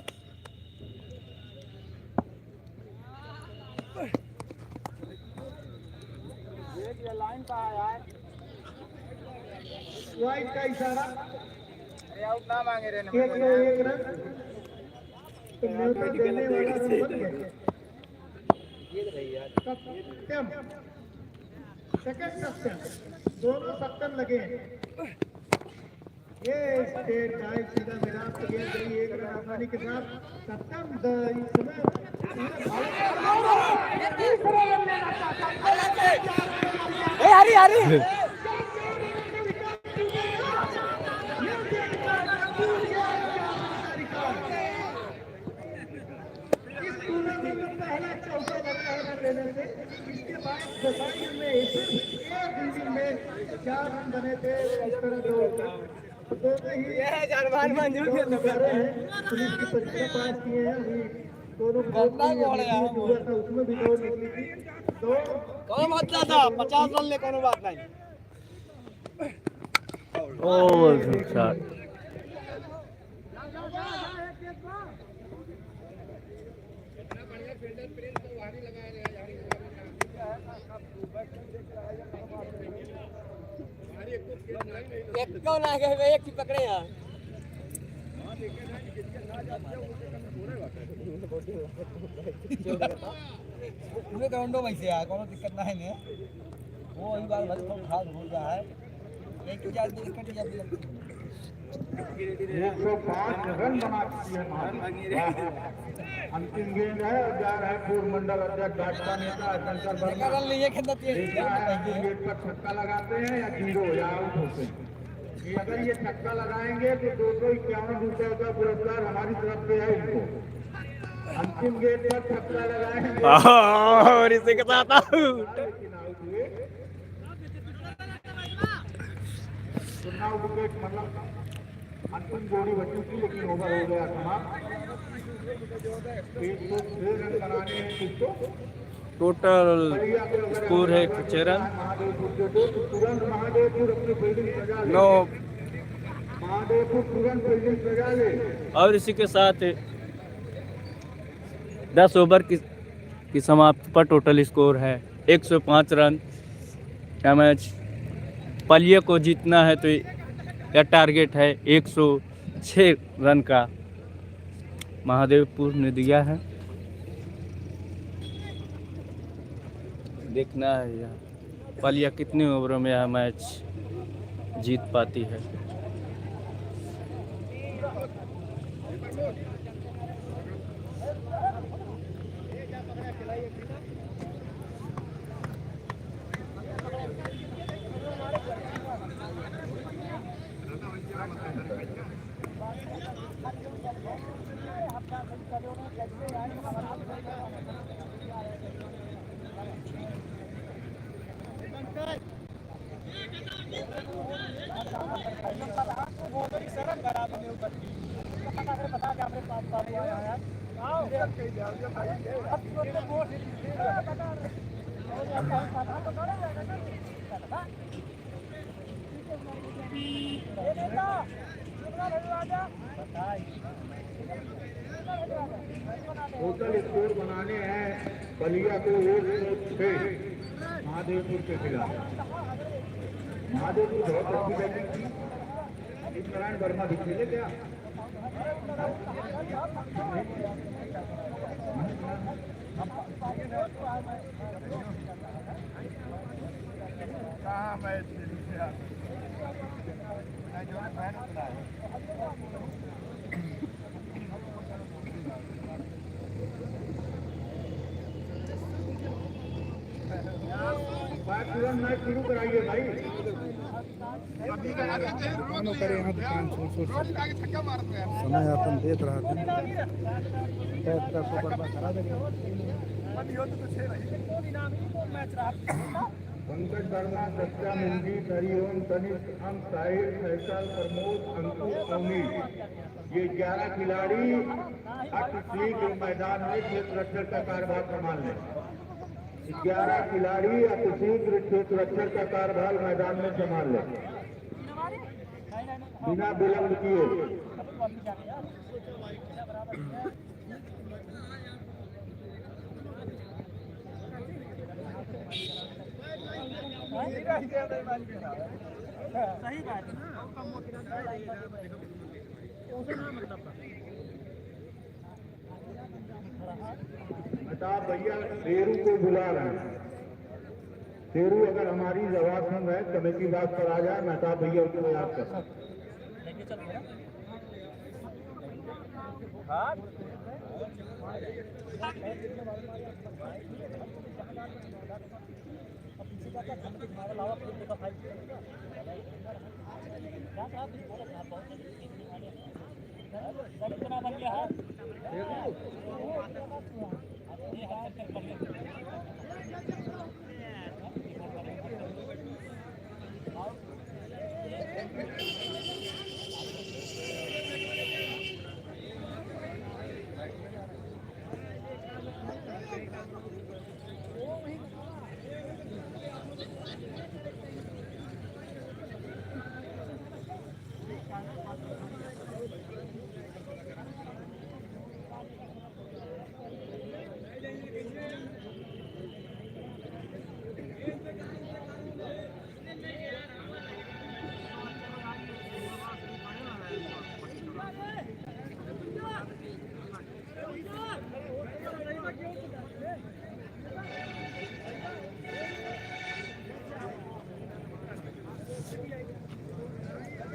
लाइन का है यार वाइड का इशारा। आउट ना मांगे रे 1 रन तो न्यूट्रल देने वाला रन बन गया। ये तो भैया सत्यम सेकंड सत्यम दोनों सत्यम लगे हैं। ये स्टेट ड्राइव सीधा मैदान पे गेंद गई 1 रन आसानी के साथ। सत्यम हरी हरी इस टूर्नामेंट में पहला चौका लगा है ट्रेनर ने। इसके बाद फाइनल में एक इनिंग में 4 रन बने थे। इस तरह दोनों ही जानवर मंजूर हैं। पुलिस की परीक्षा पास किए हैं। अभी दोनों उसमें भी दौड़ निकली थी। कौन मतलब था 50 रन ले कोनो बात नहीं ओवर शॉट एक क्यों ना गए एक ही पकड़े यार पूरे ग्राउंडों में से यार कोनो दिक्कत ना है ने वो वही बार बस खास हो गया है एक की जाल में कट जाती है 105 रन बना दिए अंतिम गेंद है और जा रहा है पूर्व मंडल अध्यक्ष भाजपा नेता शंकर वर्मा। रन लिए खेलना देखना है अंतिम गेंद पर छक्का लगाते हैं या 0 या आउट होते हैं। कि अगर ये छक्का लगाएंगे तो 251 रुपए का पुरस्कार हमारी तरफ से है इनको। अंतिम गेंद पर छक्का लगाएंगे और इसी के साथ आउट लेकिन आउट हुए। तो 9 विकेट मतलब अंतिम जोड़ी बची थी लेकिन ओवर हो गया समाप्त। 106 रन बनाने हैं किसको टोटल स्कोर है 6 रन। महादेवपुर के तो तुरंत महादेवपुर अपनी फील्डिंग सजा ले। 9 महादेवपुर तुरंत फील्डिंग सजा ले। और इसी के साथ 10 ओवर की समाप्ति पर टोटल स्कोर है 105 रन का मैच। पलिया को जीतना है तो यह टारगेट है 106 रन का महादेवपुर ने दिया है। देखना है यह पलिया कितने ओवरों में यह मैच जीत पाती है। टोटल स्कोर बनाने हैं बलिया को 106 महादेवपुर के खिलाफ। महादेवपुर बहुत अच्छी बैटिंग थी। नारायण वर्मा भी खेले क्या? कहाँ मैच जो है बैठ रहा है। तुरंत मैच शुरू कराइए भाई। करे यहाँ दुकान छोड़ समय अपन देख रहा था पंकज वर्मा, सच्चा मुंगी, हरिओम, तनिष्क, हम, साहिल, फैसल, प्रमोद, अंकुर, अमीर, ये 11 खिलाड़ी अतिशीघ्र मैदान में क्षेत्र रक्षक का कार्यभार संभाल लें। 11 खिलाड़ी अतिशीघ्र क्षेत्र रक्षक का कार्यभार मैदान में संभाल लें बिना विलंब किए। सही बात है। अमिताभ भैया शेरू को बुला रहे हैं। शेरू अगर हमारी जवाब सुन रहे कमेटी बात पर आ जाए, मेहताब भैया उसको याद कर।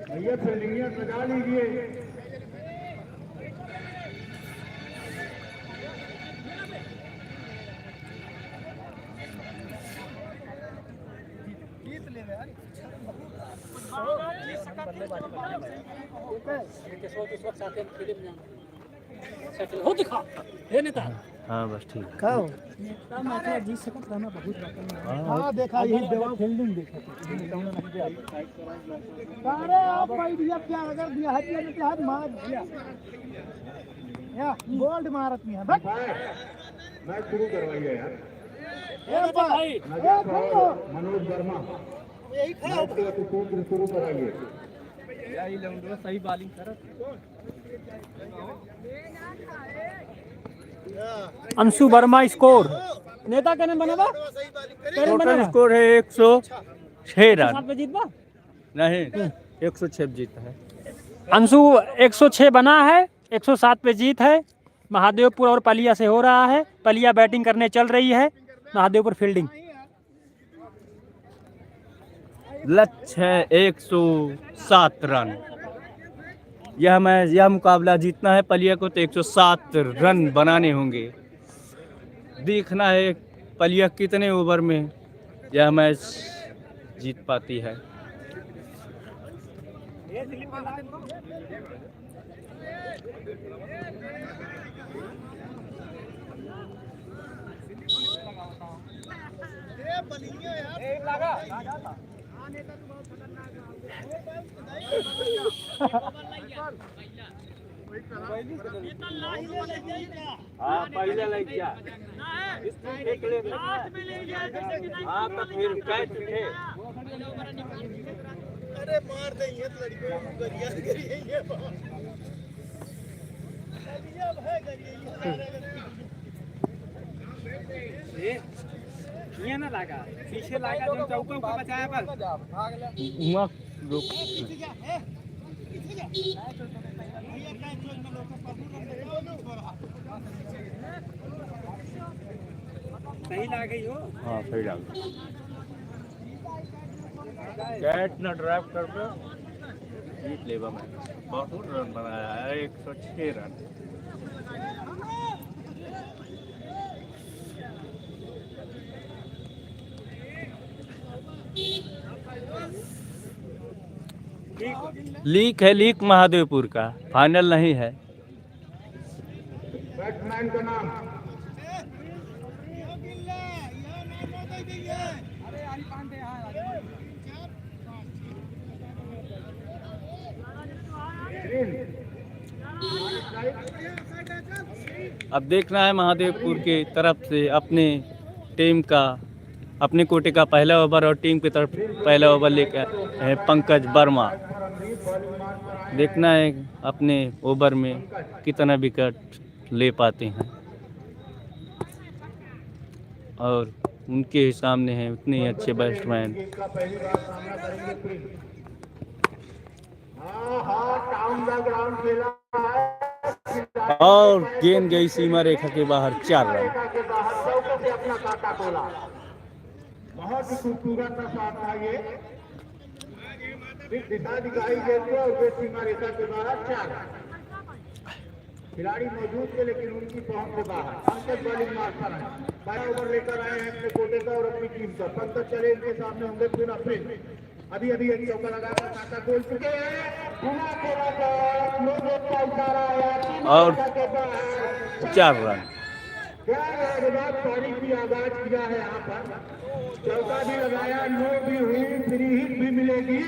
भैया फील्डिंगियां सजा लीजिए। हो दिखा हे नेता। हाँ बस ठीक। नेता मैच जीत सकत रहना बहुत बात। हाँ देखा यही देवा फील्डिंग देखा। अरे आप भाई दिया क्या अगर दिया है दिया नहीं हाथ मार दिया या गोल्ड मारत नहीं है बस मैच शुरू करवाइए यार। ए भाई नजर और मनोज वर्मा मैच को अतिशीघ्र शुरू कराइए। सही बॉलिंग करत। अंशु वर्मा स्कोर नेता कहने बना बा टोटल स्कोर है 106 रन। साथ में जीत बा नहीं 106 जीता है। अंशु 106 बना है, 107 पे जीत है। महादेवपुर और पलिया से हो रहा है। पलिया बैटिंग करने चल रही है, महादेवपुर फील्डिंग। लक्ष्य है 107 रन। यह मुकाबला जीतना है पलिया को तो 107 रन बनाने होंगे। देखना है पलिया कितने ओवर में यह मैच जीत पाती है। हाँ पहले लग गया हाँ तो फिर कैच थे। अरे मार देंगे लड़कियों को गरिया करिए ये ना लगा पीछे लगा जो चौका को बचाया पर वहाँ सही ला गई हो। हाँ सही डाल कैट न ड्राइव कर पे जीत लेगा। मैं बहुत रन बनाया है, 106 रन। लीक है, लीक महादेवपुर का, फाइनल नहीं है। बैट्समैन का नाम अब देखना है महादेवपुर की तरफ से अपने टीम का, अपने कोटे का पहला ओवर और टीम की तरफ पहला ओवर लेकर है पंकज वर्मा। देखना है अपने ओवर में कितना विकेट ले पाते हैं और उनके ही सामने हैं उतने ही अच्छे बैट्समैन। का पहली बार सामना करेंगे प्रिंस। टाउन द ग्राउंड खेला है और गेंद गई सीमा रेखा के बाहर, 4 रन। के बाहर चौके से अपना खाता खोला। बहुत ही खूबसूरत सा शॉट था ये। दिशा दिखाई गेंद को और सीमा रेखा के बाहर 4 रन। खिलाड़ी मौजूद थे लेकिन उनकी पहुंच से बाहर। पंकज बॉलिंग मास्टर है, बड़ा ओवर लेकर आए हैं अपने कोटे का और अपनी टीम का। पंकज चले, इनके सामने होंगे पूरा प्रिंस। अभी अभी एक चौका लगाकर खाता खोल चुके हैं। और 4 रन। पानी की आगाज किया है यहाँ पर। चौका भी लगाया, नो भी हुई, फ्री हिट भी मिलेगी।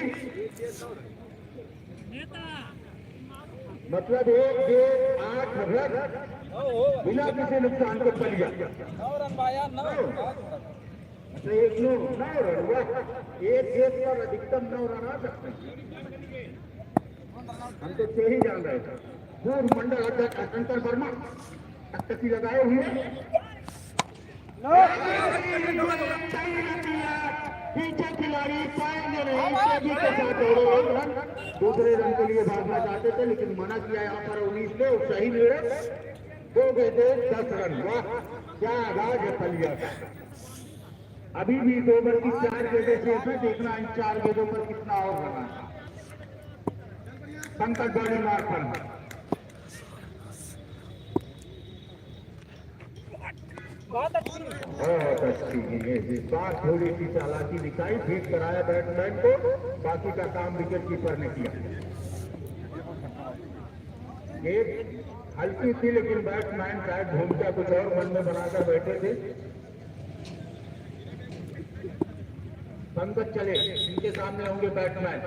मतलब 1 गेंद 8 रन बिना किसी नुकसान को पलिया। 9 रन बाया 9। अच्छा 1 9 रन हुआ। 1 गेंद पर अधिकतम 9 रन आ सकते हैं। हम तो 6 ही जान रहे थे। पूर्व मंडल अध्यक्ष शंकर वर्मा टक्की लगाए हुए। पीछे खिलाड़ी पाएंगे नहीं, तेजी के साथ दौड़े 1 रन। दूसरे रन के लिए भागना चाहते थे लेकिन मना किया यहाँ पर 19 ने। सही मिले 2 गेंदे 10 रन। वाह क्या आगाज है पलिया का। अभी भी 2 ओवर की 4 गेंदें शेष है। देखना इन 4 गेंदों पर कितना और रन है। पंकज बॉलिंग मार्कर बहुत अच्छी इस बार थोड़ी सी चालाकी दिखाई, ठीक कराया बैट्समैन को। बाकी का काम विकेट कीपर ने किया। एक हल्की थी लेकिन बैट्समैन शायद भूमिका कुछ और मन में बनाकर बैठे थे। पंकज चले, इनके सामने होंगे बैट्समैन।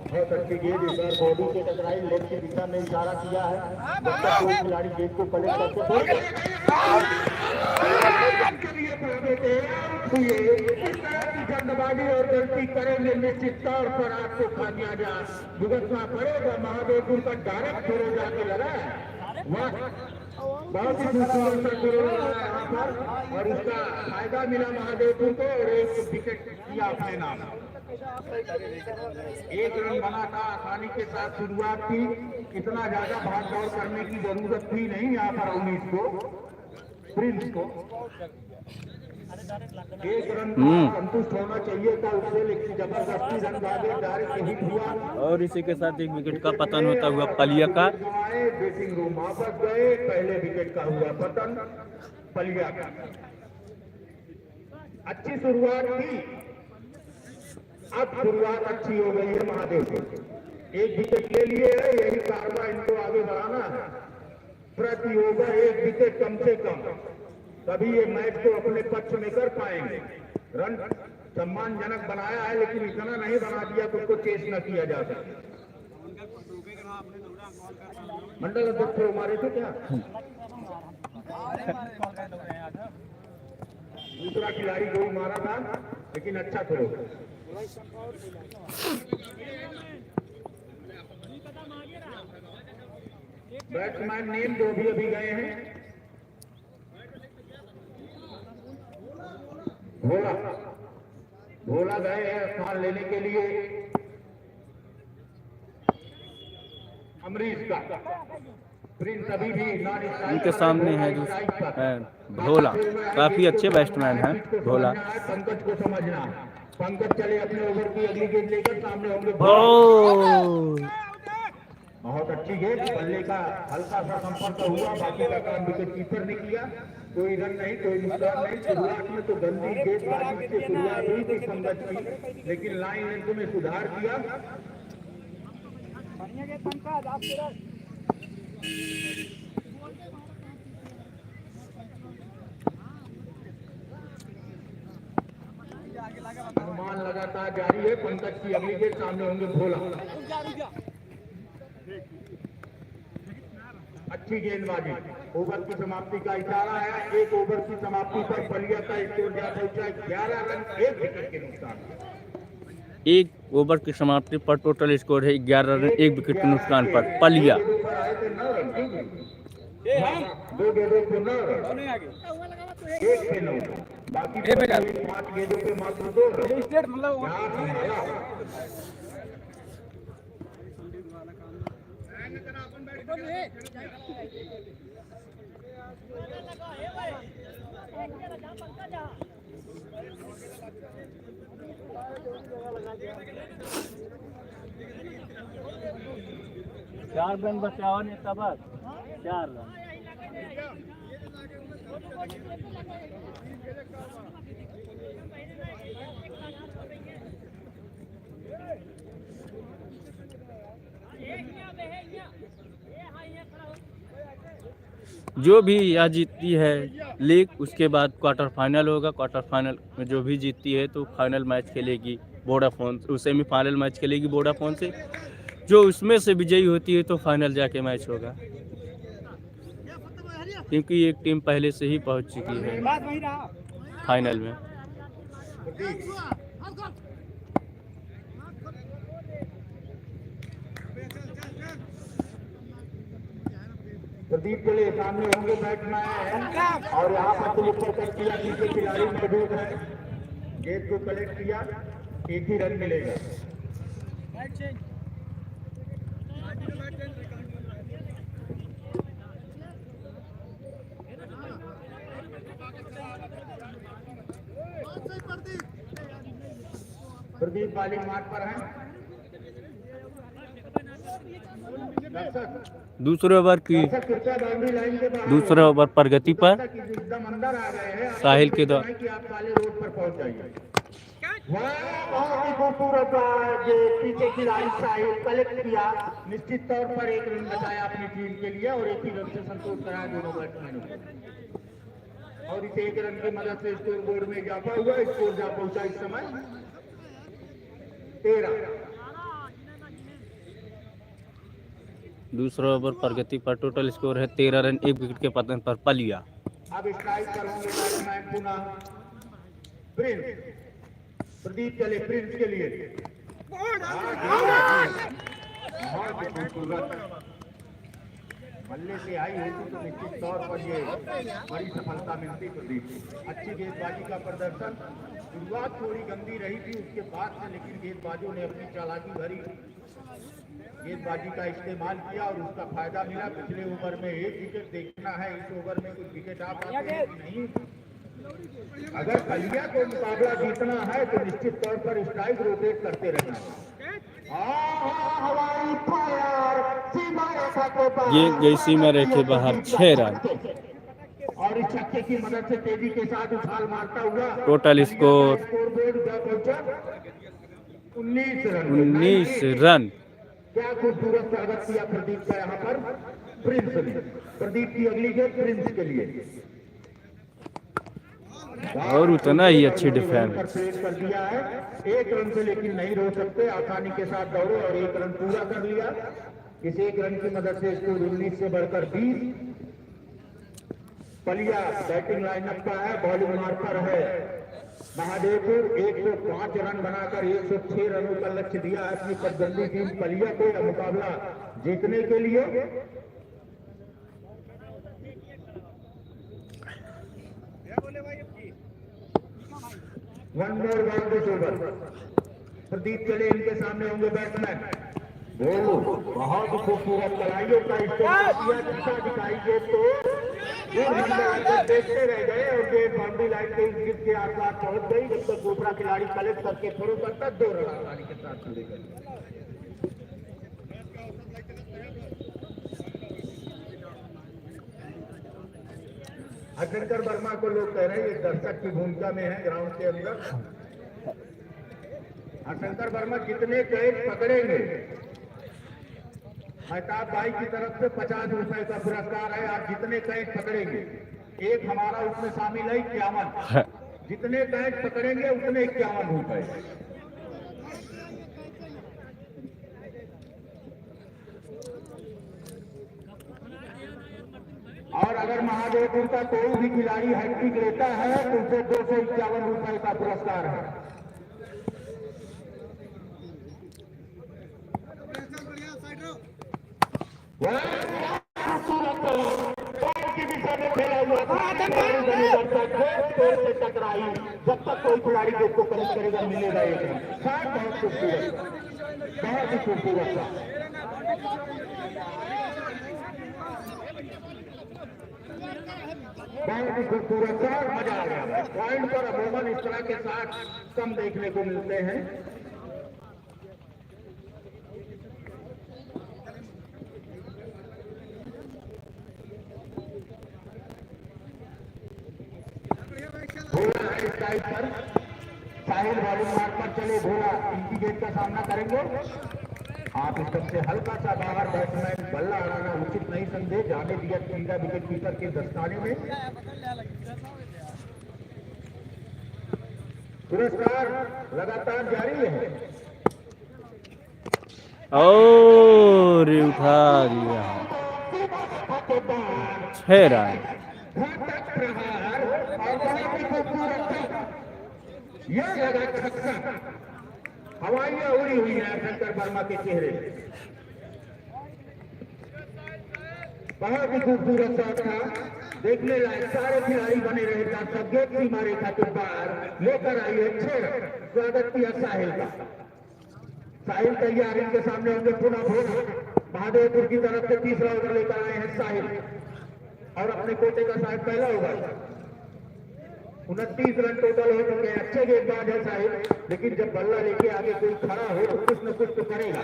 बहुत अच्छी गेंद इस बार बॉडी से टकराई, लेग की दिशा में इशारा किया है। जब तक कोई खिलाड़ी गेंद को कलेक्ट करके जल्दबाजी और गलती करेंगे निश्चित तौर पर आपको खामियाजा भुगतना पड़ेगा। महादेवपुर का डायरेक्ट थ्रो जाके लगा है। वाह बहुत ही खूबसूरत सा थ्रो लगा यहाँ पर और इसका फायदा मिला महादेवपुर को और 1 विकेट किया अपने नाम। 1 रन बना था, आसानी के साथ शुरुआत थी। इतना ज्यादा भाग दौड़ करने की जरूरत थी नहीं यहाँ पर 19 को, प्रिंस को। 1 रन संतुष्ट होना चाहिए था उससे, लेकिन जबरदस्ती रन भागे, डायरेक्ट हिट हुआ और इसी के साथ 1 विकेट का पतन होता हुआ पलिया का। बेटिंग रूम वापस गए, पहले विकेट का हुआ पतन पलिया का। अच्छी शुरुआत थी, अब शुरुआत अच्छी हो गई है महादेवपुर। 1 विकेट ले लिए है, यही कारवा इनको आगे बढ़ाना है। प्रति ओवर 1 विकेट कम से कम, तभी ये मैच को अपने पक्ष में कर पाएंगे। रन सम्मानजनक बनाया है लेकिन इतना नहीं बना दिया तो उसको चेस न किया जा सके। मंडल अध्यक्ष हमारे थे क्या? दूसरा खिलाड़ी गोल मारा था लेकिन अच्छा थ्रो। बैट्समैन नेम जो भी अभी गए हैं, भोला गए हैं स्थान लेने के लिए। अमरीश का प्रिंस अभी भी नॉन उनके सामने है जो भोला, काफी अच्छे बैट्समैन हैं भोला। पंकज को समझना है। पंकज चले अपने ओवर की अगली गेंद लेकर सामने होंगे। बहुत अच्छी गेंद, बल्ले का हल्का सा संपर्क हुआ, बाकी का काम विकेट कीपर ने किया। कोई रन नहीं, कोई नुकसान नहीं। शुरुआत में तो गंदी गेंदबाजी से शुरुआत हुई थी पंकज की, लेकिन लाइन लेंथ में सुधार किया। अनुमान लगातार जारी है। पंकज की अगली गेंद सामने होंगे भोला। अच्छी गेंदबाजी, ओवर की समाप्ति का इशारा है। एक ओवर की समाप्ति पर पलिया का स्कोर जा पहुंचा 11 रन 1 विकेट के नुकसान। एक ओवर की समाप्ति पर टोटल स्कोर है 11 रन 1 विकेट के नुकसान पर पलिया। 2 गेंदों पे 9 रन, 1 पे 9, बाकी 5 गेंदों पे मात्र 2 रन। चार रन बचाओ ने तब 4 रन। जो भी यहाँ जीतती है लीग, उसके बाद क्वार्टर फाइनल होगा। क्वार्टर फाइनल में जो भी जीतती है तो फाइनल मैच खेलेगी वोडाफोन, सेमीफाइनल मैच खेलेगी वोडाफोन से। जो उसमें से विजयी होती है तो फाइनल जाके मैच होगा, क्योंकि एक टीम पहले से ही पहुंच चुकी है फाइनल में। प्रदीप के लिए सामने होंगे बैट्समैन, और यहाँ पर क्लिक कर किया, नीचे खिलाड़ी मौजूद है। गेंद को कलेक्ट किया, 1 ही रन मिलेगा। प्रदीप बालिंग मार्ग पर है। दूसरे ओवर की दूसरे ओवर प्रगति पर एकदम अंदर आ गए हैं साहिल के द्वारा कि आप काले रोड पर पहुंच जाइए। बहुत ही खूबसूरत ये पीछे खिलाड़ी साहिल कलेक्ट किया, निश्चित तौर पर 1 रन बचाया अपनी टीम के लिए और 1 ही रन से संतोष कराया दोनों बैट्समैनों को। और इस 1 रन की मदद से स्कोर बोर्ड में इजाफा हुआ। स्कोर जा पहुंचा इस समय 13। दूसरा ओवर प्रगति पर टोटल स्कोर है 13 रन 1 विकेट के पतन पर पलिया। अब स्ट्राइक पर होंगे बैट्समैन पुनः प्रिंस। प्रदीप चले प्रिंस के लिए। बहुत खूबसूरत बल्ले से आई होती तो निश्चित तौर पर ये बड़ी सफलता मिलती प्रदीप को। अच्छी गेंदबाजी का प्रदर्शन, शुरुआत थोड़ी गंदी रही थी उसके बाद से, लेकिन गेंदबाजों ने अपनी चालाकी भरी गेंदबाजी का इस्तेमाल किया और उसका फायदा मिला। पिछले ओवर में 1 विकेट देखना है, इस ओवर में कुछ विकेट आ पाते हैं कि नहीं। अगर पलिया को मुकाबला जीतना है तो निश्चित तौर पर स्ट्राइक रोटेट करते रहना है। ये गई सीमा रेखे बाहर 6 रन। और इस छक्के की मदद से तेजी के साथ उछाल मारता हुआ टोटल स्कोर 19 रन। क्या खूबसूरत स्वागत किया प्रदीप का यहाँ पर प्रिंस ने। प्रदीप की अगली गेंद प्रिंस के लिए और उतना ही अच्छी डिफेंस कर दिया है 1 रन से, लेकिन नहीं रोक सकते। आसानी के साथ दौड़े और 1 रन पूरा कर लिया। इस 1 रन की मदद से स्कोर 19 से बढ़कर 20। पलिया बैटिंग लाइनअप का है, बॉलिंग मार्कर है महादेवपुर। 105 रन बनाकर 106 रनों का लक्ष्य दिया है अपनी प्रतिद्वंदी टीम पलिया को यह मुकाबला जीतने के लिए। One more 1 this over. Pradeep चले, इनके सामने होंगे बैट्समैन बोलो बहुत खूबसूरत कलाइयों का इस्तेमाल किया दिखाइए तो देखते रह गए और ये बाउंड्री लाइन के इस के आसपास पहुंच गई जब तक दूसरा खिलाड़ी कलेक्ट करके थ्रो करता 2 रन आसानी के साथ पूरे कर हरशंकर वर्मा को लोग कह रहे हैं ये दर्शक की भूमिका में है ग्राउंड के अंदर। हरशंकर वर्मा जितने कैच पकड़ेंगे महताब भाई की तरफ से 50 रुपए का पुरस्कार है। आप जितने कैच पकड़ेंगे एक हमारा उसमें शामिल है 51, जितने कैच पकड़ेंगे उतने 51 रुपए। और अगर महादेवपुर का कोई भी खिलाड़ी हैट्रिक लेता है तो उसे 251 रुपए का पुरस्कार है। टकराई जब तक कोई खिलाड़ी को कलेक्ट करेगा मिलेगा एक रन। बहुत खूबसूरत, बहुत ही खूबसूरत था। बहुत ही खूबसूरत था, मजा आ गया। पॉइंट पर अमूमन इस तरह के साथ कम देखने को मिलते हैं। भोला है इस साइड पर, साहिल बॉलिंग मार्ग पर चले। भोला इनकी गेंद का सामना करेंगे। आप इस सबसे हल्का सा बाहर बैट्समैन बल्ला अड़ाना उचित नहीं समझे, जाने दिया सीधा विकेट कीपर के दस्ताने में। पुरस्कार लगातार जारी है और उठा दिया 6 रन। यह लगा छक्का, हवाइयां उड़ी हुई है शंकर वर्मा के चेहरे। बहुत ही खूबसूरत शॉट था, देखने लायक। सारे खिलाड़ी बने रहे, दर्शक गेट सीमा रेखा के पार लेकर आई है 6 रन। स्वागत किया साहिल का। साहिल तैयार, इनके सामने होंगे पुनः भोला। महादेवपुर की तरफ से तीसरा ओवर लेकर आए हैं साहिल और अपने कोटे का शायद पहला ओवर। 29 रन टोटल हो चुके हैं। अच्छे गेंदबाज है साहिल, लेकिन जब बल्ला लेके आगे कोई खड़ा हो तो कुछ न कुछ तो करेगा।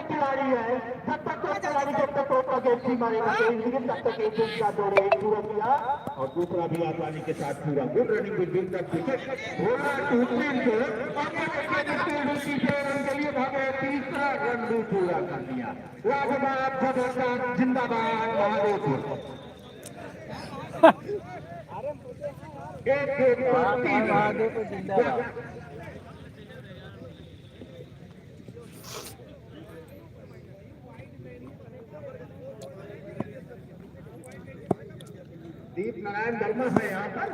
खिलाड़ी है, जब तक कोई खिलाड़ी जब तक कोई गेंद मारेगा तब तक एक का दौड़े पूरा किया और दूसरा भी आसानी के साथ पूरा। Good running with big the wicket. Bhola टूटने को के लिए भागे, तीसरा रन भी पूरा कर दिया। लाजवाब, जबरदस्त, जिंदाबाद महादेवपुर। महादेवपुर जिंदाबाद। दीप नारायण वर्मा है यहाँ पर,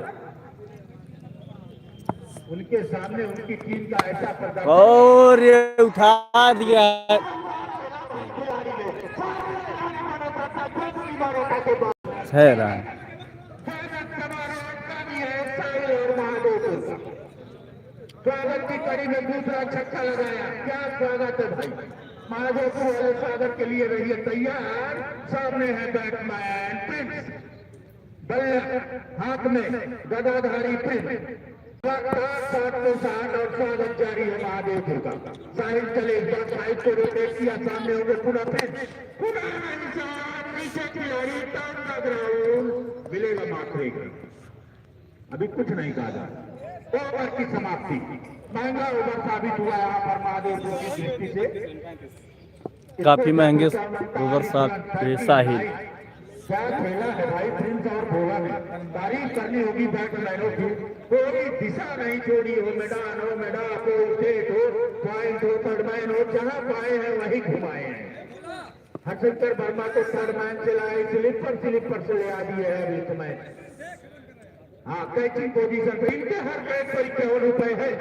उनके सामने उनकी टीम का ऐसा प्रदर्शन और ये उठा दिया। 6 रन। स्वागत की कड़ी में दूसरा छक्का लगाया। क्या स्वागत है भाई। महादेवपुर वाले स्वागत के लिए रहिए तैयार। सामने है बैट्समैन प्रिंस, बल्ले हाथ में गदाधारी प्रिंस। 60 और स्वागत जारी है महादेवपुर का। साहिल चले, साइड को रोटेट किया, सामने होंगे पुनः प्रिंस। नीचे खिलाड़ी टर्न का ग्राउंड मिलेगा मात्र एक। अभी कुछ नहीं कहा जा रहा। ओवर की समाप्ति, महंगा ओवर साबित हुआ यहाँ पर महादेवपुर की दृष्टि से। काफी महंगे ओवर साहिल। क्या खेला है भाई प्रिंस और भोला ने। तारीफ करनी होगी बैट्समैनों की। कोई दिशा नहीं छोड़ी हो, मैदान हो, मैदान कोई स्टेट हो, पॉइंट हो, थर्ड मैन हो, जहां पाए हैं वहीं घुमाए हैं। हरशंकर वर्मा को थर्ड मैन से लाए, स्लिपर से ले आ दिए है अभी समय। हाँ, कैचिंग पोजीशन पे इनके हर कैच पर 51 रुपए है।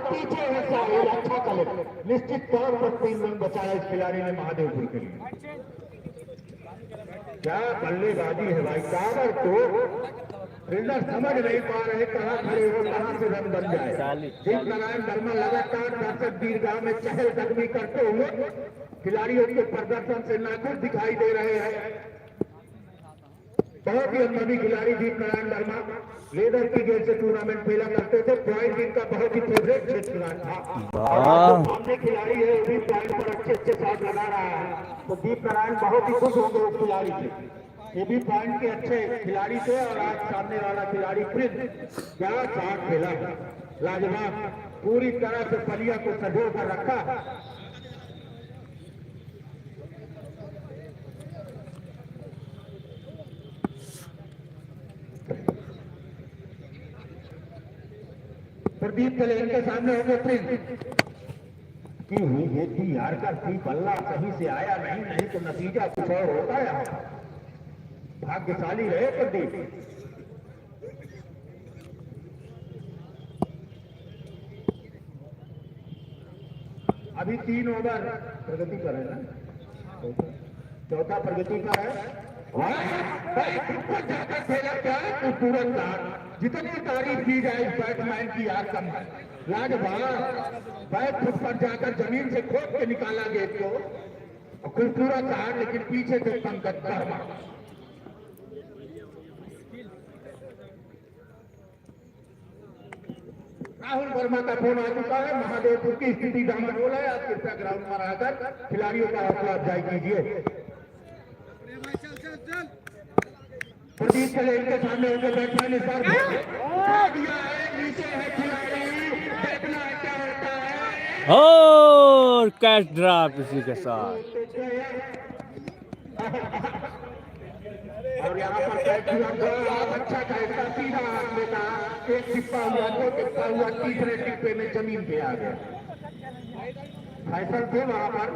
पीछे है साहिल अच्छा कलेक्ट, निश्चित तौर पर 3 रन बचाया इस खिलाड़ी ने महादेवपुर के लिए। क्या बल्लेबाजी है भाई, काबर तो फील्डर समझ नहीं पा रहे कहाँ खड़े हो, कहाँ से रन बन जाए। दीप नारायण वर्मा लगातार दर्शक दीर्घा में चहलकदमी करते हुए खिलाड़ियों के प्रदर्शन से नाखुश दिखाई दे रहे हैं। बहुत ही अनुभवी खिलाड़ी दीप नारायण वर्मा लेदर की गेंद से टूर्नामेंट खेला करते थे। पॉइंट इनका बहुत ही फेवरेट क्षेत्र था। सामने खिलाड़ी है, वो भी पॉइंट पर अच्छे शॉट लगा रहा है, तो दीप नारायण बहुत ही खुश होंगे उस खिलाड़ी से। ये भी पॉइंट के अच्छे खिलाड़ी थे और आज सामने वाला खिलाड़ी प्रिंस क्या शॉट खेला, लाजवाब, पूरी तरह से पलिया को सजो कर रखा। प्रदीप चले इनके सामने होंगे प्रिंस की हुई देखी यार का सी बल्ला सही से आया नहीं तो नतीजा कुछ और होता है। भाग्यशाली रहे प्रदीप। अभी 3 ओवर प्रगति पर है ना, चौथा प्रगति पर है। जाकर खेला क्या खूबसूरत शॉट, जितनी तारीफ की जाए इस बैट्समैन की यार कम है। लाजवाब बैट फुट पर जाकर जमीन से खोद के निकाला गेंद को, खूबसूरत शॉट, लेकिन पीछे से पंकज वर्मा। राहुल वर्मा का फोन आ चुका है। महादेवपुर की स्थिति डामाडोल है, आप कृपया ग्राउंड पर आकर खिलाड़ियों का हौसला अफजाई कीजिए। प्रदीप चले इनके सामने होंगे बैट्समैन, इस बार दिया है, नीचे है खिलाड़ी, देखना क्या होता है। और कैच ड्रॉप इसी के साथ। और यहाँ पर कैच अच्छा कैसा सीधा हाथ में था, एक टिप्पा हुआ, 2 टिप्पा हुआ, तीसरे टिप्पे में जमीन पे आ गया। फैसल थे वहां पर,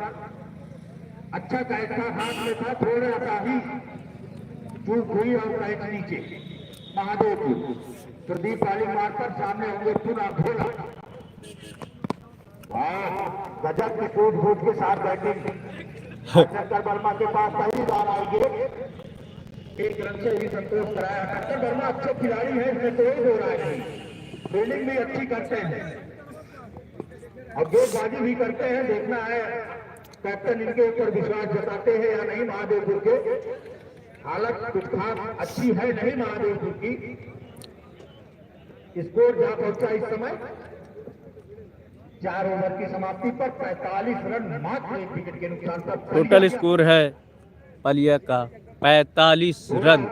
अच्छा कैच था, हाथ में था, थोड़ा सा ही चूक हुई और कैच नीचे। महादेवपुर प्रदीप वाली मार पर सामने होंगे पुनः भोला। वाह, गजब की सूझबूझ के साथ बैटिंग। शंकर वर्मा के पास पहली बार आएंगे, 1 रन से ही संतोष कराया। शंकर वर्मा अच्छे खिलाड़ी हैं, इसमें कोई दो राय नहीं, फील्डिंग भी अच्छी करते हैं और गेंदबाजी भी करते हैं। देखना है कैप्टन इनके ऊपर विश्वास जताते हैं या नहीं। महादेवपुर के हालत कुछ खास अच्छी है नहीं महादेवपुर की। स्कोर जहां पहुंचा इस समय 4 ओवर की समाप्ति पर 45 रन मात्र 1 विकेट के नुकसान पर। टोटल स्कोर है पलिया का 45 रन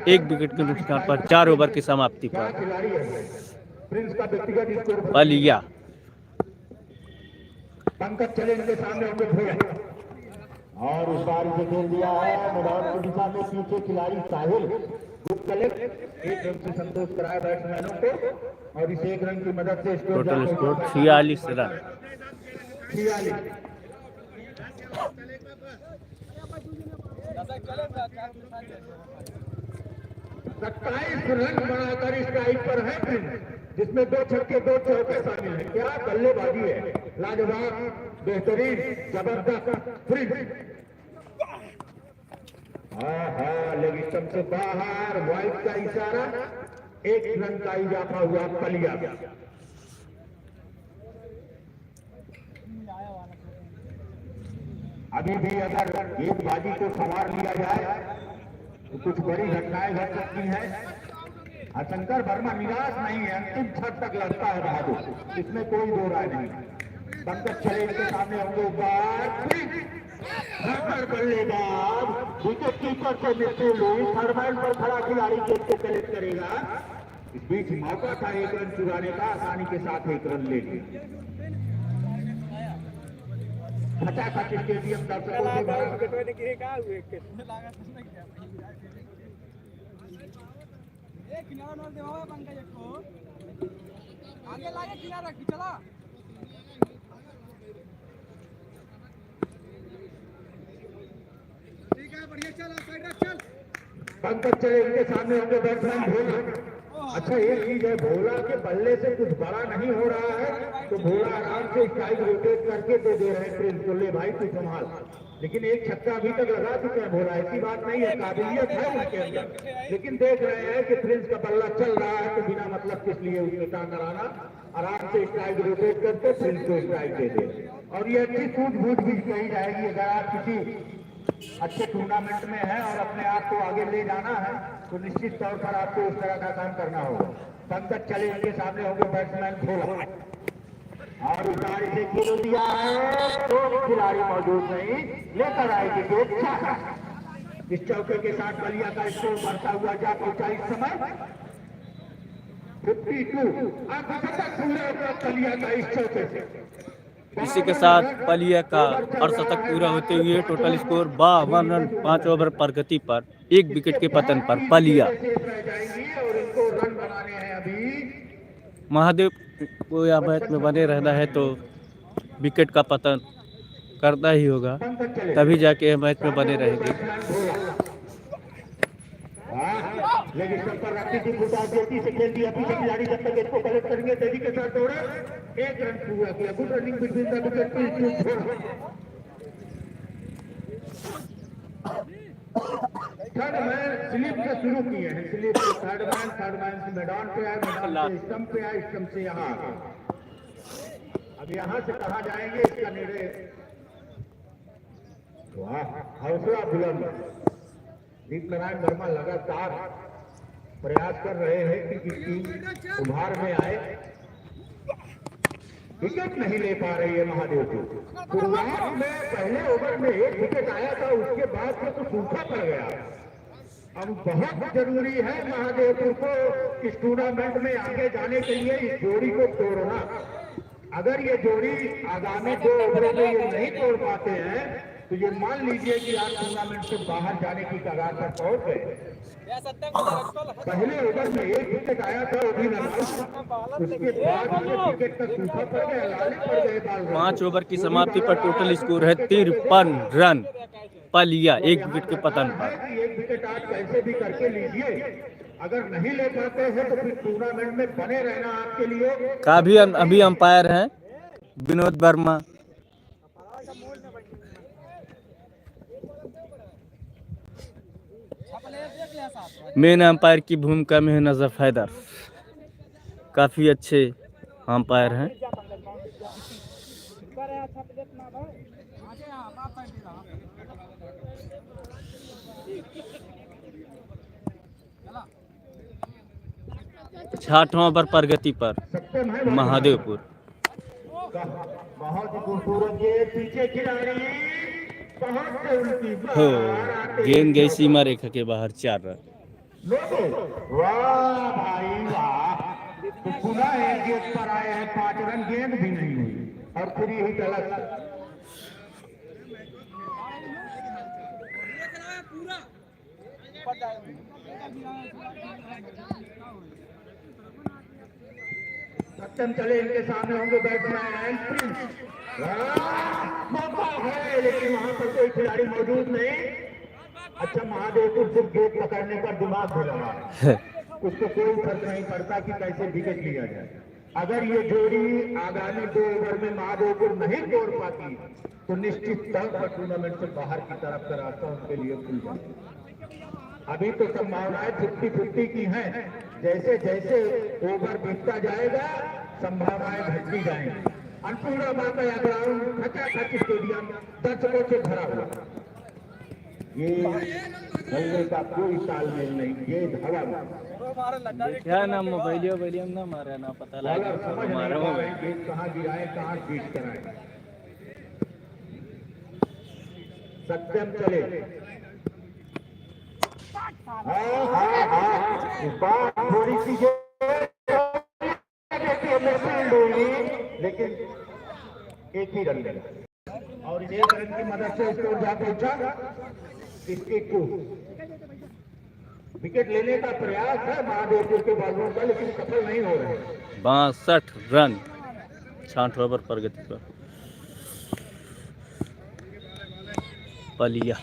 1 विकेट के नुकसान पर 4 ओवर की समाप्ति पर। प्रिंस का व्यक्तिगत स्कोर पलिया पंकज चले इनके सामने होंगे भोला और उस बार इसे खेल दिया है मैदान की दिशा में। पीछे खिलाड़ी साहिल गुड कलेक्ट, 1 रन से संतोष कराया बैट्समैनों को और इस 1 रन की मदद से टोटल स्कोर 46 रन। 46 27 रन बनाकर स्ट्राइक पर है प्रिंस, जिसमें 2 छक्के 2 चौके शामिल हैं। क्या बल्लेबाजी है, लाजवाब, बेहतरीन, जबरदस्त प्रिंस। लेग स्टंप से बाहर, वाइड का इशारा, 1 रन का इजाफा हुआ पलिया। अभी भी अगर गेंदबाजी को संवार लिया जाए तो कुछ बड़ी घटनाएं घट सकती हैं। शंकर वर्मा निराश नहीं है, अंतिम छत तक लड़ता है बहादुर, इसमें कोई दो राय नहीं। पंकज चले के सामने होंगे बल्लेबाज, विकेट कीपर से मिस्टर लुईस थर्मैन पर खड़ा खिलाड़ी गेंद को कलेक्ट करेगा। इस बीच मौका था 1 रन चुराने का, आसानी के साथ 1 रन ले लिया। फटाफट स्टेडियम दर्शकों से भरा। आगे लागे किनारा चला। ठीक है, बढ़िया चल, साइड चल। पंकज चले इनके सामने होंगे बैट्समैन भोला। अच्छा, एक चीज है, भोला के बल्ले से कुछ बड़ा नहीं हो रहा है, तो भोला आराम से स्ट्राइक रोटेट करके दे रहे हैं प्रिंस को, ले भाई तू संभाल। लेकिन एक छक्का अभी तक लगा चुके हैं भोला, ऐसी बात नहीं है, काबिलियत है उनके अंदर, लेकिन देख रहे हैं कि प्रिंस का बल्ला चल रहा है तो बिना मतलब किस लिए उसमें टांग कराना, आराम से स्ट्राइक रोटेट करके प्रिंस को स्ट्राइक दे दे। और ये अच्छी सूझबूझ भी कही जाएगी, अगर आप किसी अच्छे टूर्नामेंट में है और अपने आप को आगे ले जाना है तो निश्चित तौर पर आपको इस तरह का काम करना होगा। पंकज चले इनके सामने होंगे बैट्समैन भोला, और उतार से खेल दिया है, कोई खिलाड़ी मौजूद नहीं, लेकर आएगी विकेट। इस चौके के साथ बलिया का स्कोर बढ़ता हुआ जा पहुंचा इस समय 52। बलिया का इस चौके से इसी के साथ पलिया का अर्धशतक पूरा होते हुए टोटल स्कोर 52 रन 5 ओवर प्रगति पर 1 विकेट के पतन पर पलिया। और इनको रन बनाने हैं अभी। महादेव को या मैच में बने रहना है तो विकेट का पतन करना ही होगा, तभी जाके मैच में बने रहेंगे। लेकिन सब पर रखी थी फुटा जेती से खेल दिया, पीछे खिलाड़ी जब तक इसको कलेक्ट करेंगे तेजी के साथ दौड़ा, 1 रन पूरा किया। Good running between the wicket. Third man slip से शुरू किए हैं, स्लिप से थर्ड मैन से मैदान पे आए, मैदान से स्टंप पे आए, स्टंप से यहाँ आ गए। अब यहाँ से कहा जाएंगे इसका निर्णय। वाह, हौसला बुलंद। दीप नारायण वर्मा लगातार प्रयास कर रहे हैं कि किसी उभार में आए, विकेट नहीं ले पा रही है महादेव को। शुरुआत में पहले ओवर में 1 विकेट आया था, उसके बाद से तो सूखा पड़ गया। अब बहुत जरूरी है महादेवपुर को इस टूर्नामेंट में आगे जाने के लिए इस जोड़ी को तोड़ना। अगर ये जोड़ी आगामी 2 ओवरों में ये नहीं तोड़ पाते हैं तो ये मान लीजिए कि आप टूर्नामेंट से बाहर जाने की कगार पर पहुंच गए। पहले ओवर में 1 विकेट आया था, वो भी उसके बाद विकेट का सूखा पड़ गया, लाले पड़ गए बाल। 5 ओवर की समाप्ति पर टोटल स्कोर है 53 रन पलिया 1 विकेट के पतन पर। 1 विकेट आज कैसे भी करके लीजिए, अगर नहीं ले पाते हैं तो फिर टूर्नामेंट में बने रहना आपके लिए काफी। अभी अंपायर हैं विनोद वर्मा, मेन अंपायर की भूमिका में है नजफ हैदर, काफी अच्छे अंपायर हैं। छठवां ओवर प्रगति पर महादेवपुर। बहुत खूबसूरत ये पीछे खिलाड़ी बहुत से उनकी हो गेंद गई सीमा रेखा के बाहर 4 रन। वाह भाई वाह, तो पुनः एक गेंद पर आए हैं 5 रन, गेंद भी नहीं हुई और फिर यही गलत। सत्यम चले इनके सामने होंगे बैट्समैन प्रिंस। मौका है लेकिन वहां पर कोई खिलाड़ी मौजूद नहीं। अच्छा, महादेवपुर सिर्फ गेंद पकड़ने पर दिमाग भी लगा है, उसको कोई फर्क नहीं पड़ता कि कैसे विकेट लिया जाए। अगर ये जोड़ी आगामी 2 ओवर में महादेवपुर नहीं तोड़ पाती तो निश्चित तौर पर टूर्नामेंट से बाहर की तरफ का रास्ता उनके लिए खुल जाए। अभी तो संभावनाएं 50-50 की हैं, जैसे जैसे ओवर बीतता जाएगा संभावनाएं घटती जाएंगी। अन्नपूर्णा माता ग्राउंड खचाखच स्टेडियम दर्शकों से भरा हुआ, ये हल्ले का कोई तालमेल नहीं, ये हवा में क्या नाम मोबाइलियो ना मारा ना पता लगा कहाँ गिराए कहाँ बीट कराए। सत्यम चले, थोड़ी सी लेकिन 1 ही रन मिला और 1 रन की मदद से स्कोर जा पहुंचा 52। विकेट लेने का प्रयास है महादेवपुर के बाजुओं का, लेकिन सफल नहीं हो रहे। 62 रन 60 ओवर प्रगति पर पलिया।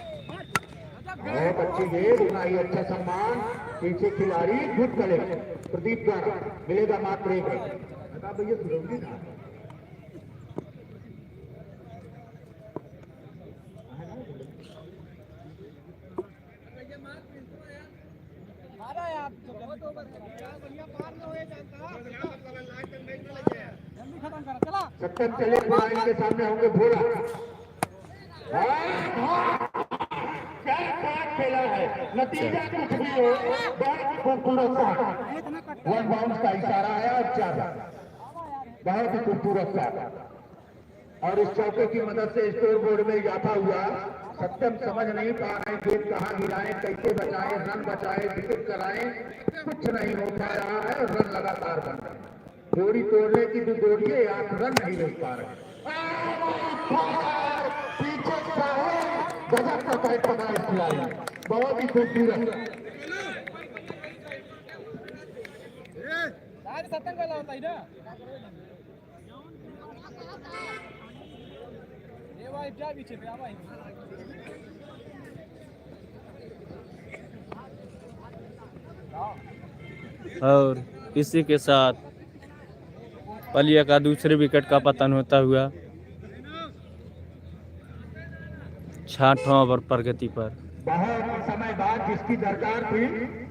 बहुत अच्छी गेंद, उतना अच्छा सम्मान। पीछे खिलाड़ी गुड कले प्रदीप द्वारा मिलेगा मात्र 1 रन। भैया सुरंगी था सत्यम चले पुराने के सामने होंगे भोला। क्या खेला है, नतीजा कुछ भी हो, बहुत खूबसूरत सा 1 बाउंस का इशारा है और 4 बहुत ही खूबसूरत सा। और इस चौके की मदद से स्कोर बोर्ड में इजाफा हुआ। सत्यम समझ नहीं पा रहे गेंद कहाँ गिराए, कैसे बचाए, रन बचाए, विकेट कराए, कुछ नहीं हो पा रहा है। रन लगातार बन रहे हैं, जोड़ी तोड़ने की भी जोड़िए, 8 रन नहीं ले पा रहे। पीछे गजब का कैच पकड़ा इस खिलाड़ी, बहुत ही खूबसूरत। और इसी के साथ पलिया का दूसरे विकेट का पतन होता हुआ 60वां ओवर प्रगति पर। बहुत समय बाद जिसकी दरकार थी,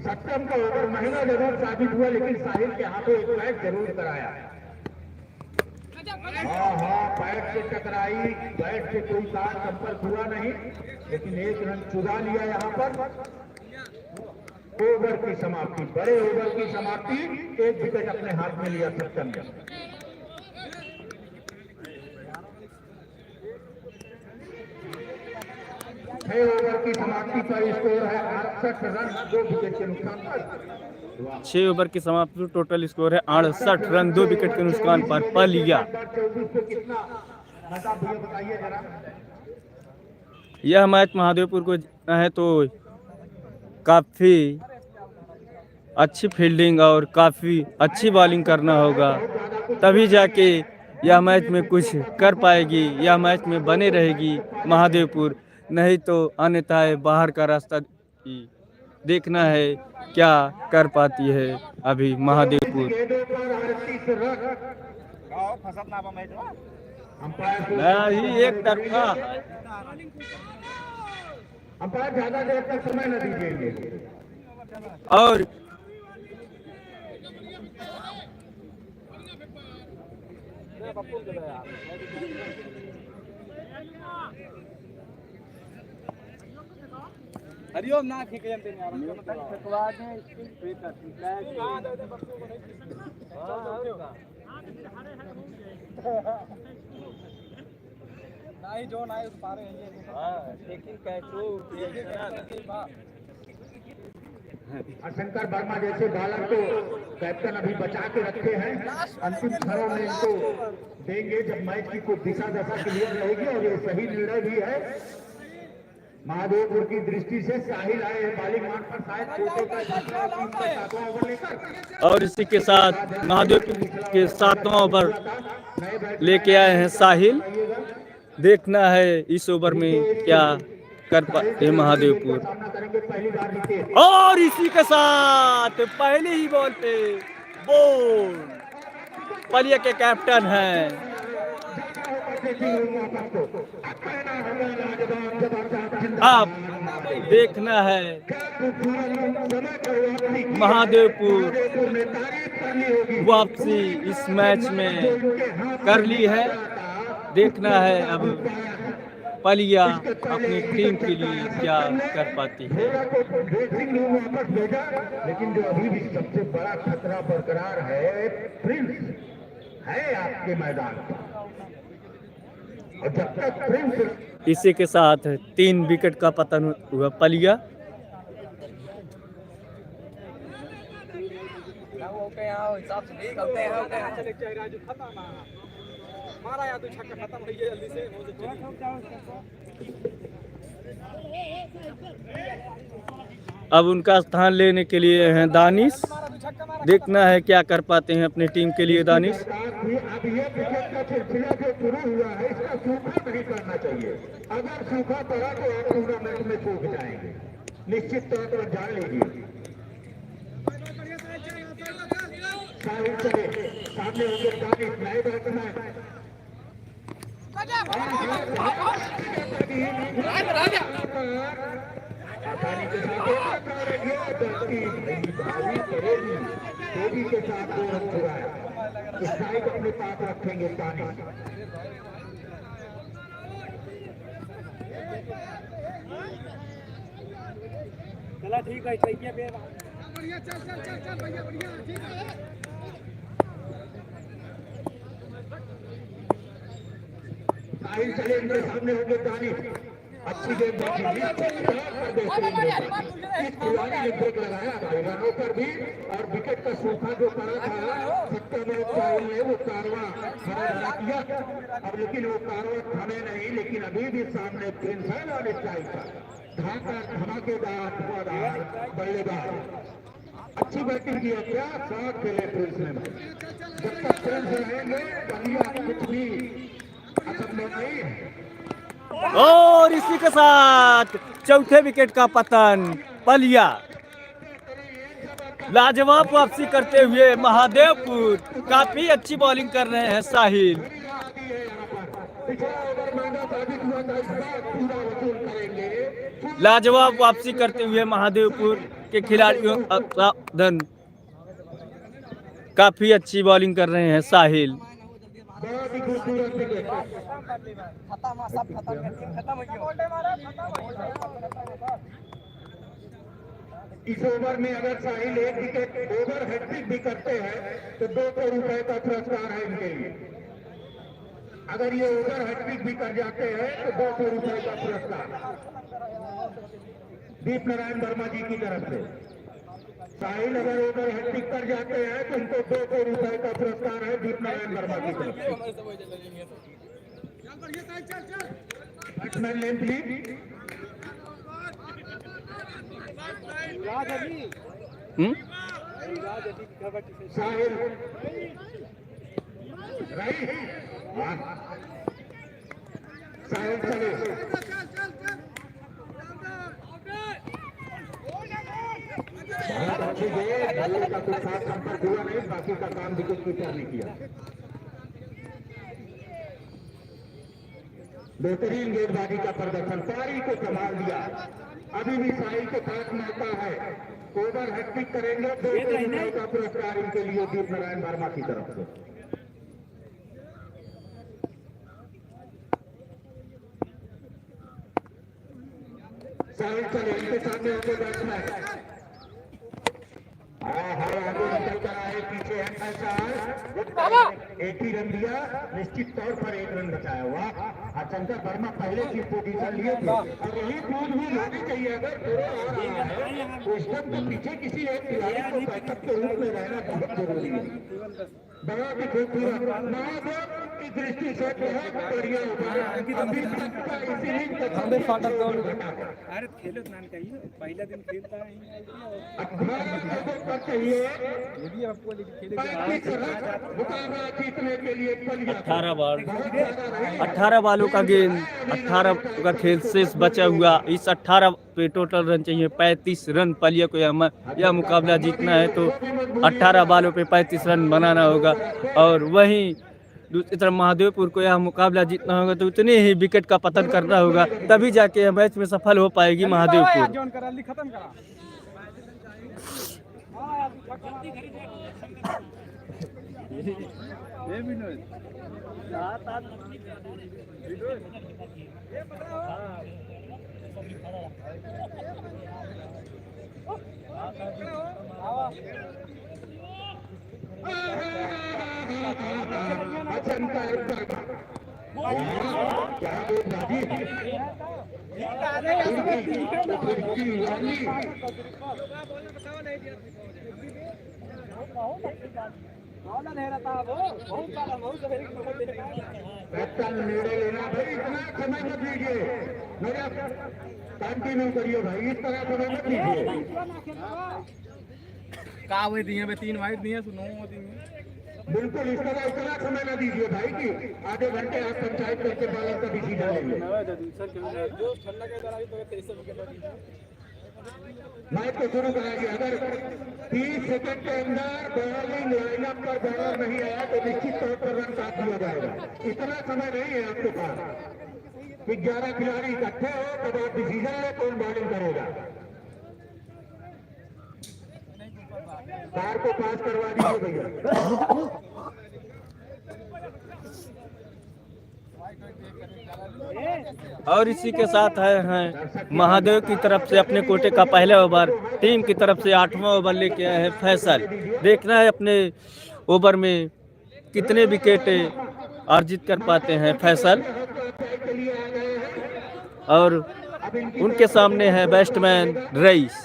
सत्यम का ओवर महंगा जरूर साबित हुआ, लेकिन साहिल के हाथों एक बैट जरूर कराया। हाँ, बैट से टकराई, बैट से कोई साथ संपर्क हुआ नहीं, लेकिन 1 रन चुरा लिया। यहाँ पर ओवर की समाप्ति, बड़े ओवर की समाप्ति, 1 विकेट अपने हाथ में लिया सत्यम ने। 6 ओवर की समाप्ति पर स्कोर है 68 रन, 2 विकेट के नुकसान पर। 6 ओवर की समाप्ति पर टोटल स्कोर है 68 रन, 2 विकेट के नुकसान पर पलिया। यह मैच महादेवपुर को जीतना है तो काफ़ी अच्छी फील्डिंग और काफ़ी अच्छी बॉलिंग करना होगा, तभी जाके यह मैच में कुछ कर पाएगी, यह मैच में बने रहेगी महादेवपुर। नहीं तो अन्यथा बाहर का रास्ता देखना है क्या कर पाती है अभी महादेवपुर। नहीं, एक तरफा अंपायर ज्यादा देर तक समय न दीजिए। और हरिओम ना ठीक है नहीं जो नहीं पा रहे हैं ये। हां लेकिन कैचो शंकर वर्मा जैसे बालक को कैप्टन अभी बचा के रखे हैं, अंतिम क्षणों में इनको देंगे जब मैच की कुछ दिशा दशा क्लियर रहेगी। और ये सही निर्णय भी है महादेवपुर की दृष्टि से। साहिल आए हैं बॉलिंग मार्ग पर, शायद छोटे का 7वां ओवर लेकर, और इसी के साथ महादेवपुर के 7वां ओवर लेके आए हैं साहिल। देखना है इस ओवर में क्या कर पाते महादेवपुर। और इसी के साथ पहले ही बॉल पे बोल पलिया के कैप्टन हैं। अब देखना है महादेवपुर वापसी इस मैच में कर ली है। देखना है अब पलिया अपनी टीम के लिए क्या कर पाती है। लेकिन जो अभी भी सबसे बड़ा खतरा बरकरार है, प्रिंस है आपके मैदान पर, और जब तक प्रिंस। इसी के साथ 3 विकेट का पतन हुआ पलिया। मारा या तो छक्का खत्म हो गया जल्दी से। अब उनका स्थान लेने के लिए हैं दानिश। देखना है क्या कर पाते हैं अपनी टीम के लिए दानिश। अब ये क्रिकेट का सिलसिला जो शुरू हुआ है, इसका सूखा नहीं करना चाहिए। अगर सूखा पड़ा तो आप टूर्नामेंट में सूख जाएंगे, निश्चित तौर पर जान लीजिए। साहिल चले सामने होंगे दानिश, नए बैट्समैन। आसानी के साथ तेजी के साथ 2 रन छुड़ाया। स्ट्राइक अपने पास रखेंगे ताने। चला ठीक है, चाहिए बढ़िया, चल चल चल चल भैया, बढ़िया ठीक है। साहिल चले इनके सामने होंगे तानी। अच्छी गेंदबाजी इस खिलाड़ी ने ब्रेक लगाया भाई रनों पर भी, और विकेट का सूखा जो पड़ा था सत्ता में साहिल ने वो कारवा खड़ा किया। अब लेकिन वो कारवा थमे नहीं, लेकिन अभी भी सामने प्रिंस है और स्ट्राइक का धमाकेदार बल्लेबाज। अच्छी बैटिंग की है, क्या शॉट खेले प्रिंस ने। जब तक प्रिंस रहेंगे बलिया कुछ भी असंभव नहीं है। और इसी के साथ चौथे विकेट का पतन पलिया। लाजवाब वापसी करते हुए महादेवपुर, काफी अच्छी बॉलिंग कर रहे हैं साहिल। लाजवाब वापसी करते हुए महादेवपुर के खिलाड़ियों धन काफी अच्छी बॉलिंग कर रहे हैं साहिल। बहुत ही खूबसूरत विकेट। इस ओवर में अगर साहिल एक विकेट ओवर हैट्रिक भी करते हैं तो 200 रुपए का पुरस्कार है इनके लिए। अगर ये ओवर हैट्रिक भी कर जाते हैं तो 200 रुपए का पुरस्कार दीप नारायण वर्मा जी की तरफ से। साहिल अगर ओवर हैट्रिक कर जाते हैं तो इनको 200 रुपए का पुरस्कार है दीप नारायण वर्मा की तरफ से। Batsman name please. Sahil right, Sahil चले। बहुत अच्छी गेंद, बल्ले का कुछ साथ संपर्क हुआ नहीं, बाकी का काम विकेट कीपर ने किया। बेहतरीन गेंदबाजी का प्रदर्शन, पारी को संभाल दिया। अभी भी साहिल के पास मौका है, ओवर हैट्रिक करेंगे 200 रुपए का पुरस्कार इनके लिए दीप नारायण वर्मा की तरफ से। साहिल चले, इनके सामने होंगे बैट्समैन। आगे निकल कर आए, पीछे एक ही रन दिया, निश्चित तौर पर एक रन बचाया। वाह, शंकर वर्मा पहले की पोजीशन लिए थे और यही दूध भी होनी चाहिए। अगर स्टंप के पीछे किसी एक खिलाड़ी को बैकअप के रूप में रहना बहुत जरूरी है। बहुत ही खूबसूरत महादेव की दृष्टि से बहुत बढ़िया होगा। अभी तक का इसी अरे खेलो पहला दिन खेलता है 18 चाहिए मुकाबला जीतने के लिए। 18 बालों का गेंद, 18 का खेल शेष बचा हुआ। इस 18 पे टोटल रन चाहिए 35 रन। पलिया को यह मुकाबला जीतना है तो 18 बालों पे 35 रन बनाना होगा। और वहीं दूसरी तरफ महादेवपुर को यह मुकाबला जीतना होगा तो उतने ही विकेट का पतन करना होगा, तभी जाके यह मैच में सफल हो पाएगी महादेवपुर। निर्णय लेना भाई, इतना समय मत लीजिए, मेरा कंटिन्यू करिए भाई, इस तरह समय मत लीजिए। कावे दिए में 3 वाइट दिए, सुनो दिए बिल्कुल इस तरह इतना समय न दीजिए भाई कि आधे घंटे आप पंचायत करके बालक का डिसीजन लेंगे। मैच को शुरू कराइए। अगर 30 सेकंड के अंदर बॉलिंग लाइनअप पर बॉलर नहीं आया तो निश्चित तौर पर रन काट दिया जाएगा। इतना समय नहीं है आपके पास कि 11 खिलाड़ी इकट्ठे हो तब आप डिसीजन ले कौन बॉलिंग करेगा। कार को पास करवा दीजिए भैया। और इसी के साथ हैं महादेव की तरफ से अपने कोटे का पहला ओवर, टीम की तरफ से 8वां ओवर लेके आए हैं फैसल। देखना है अपने ओवर में कितने विकेट अर्जित कर पाते हैं फैसल। और उनके सामने है बैट्समैन रईस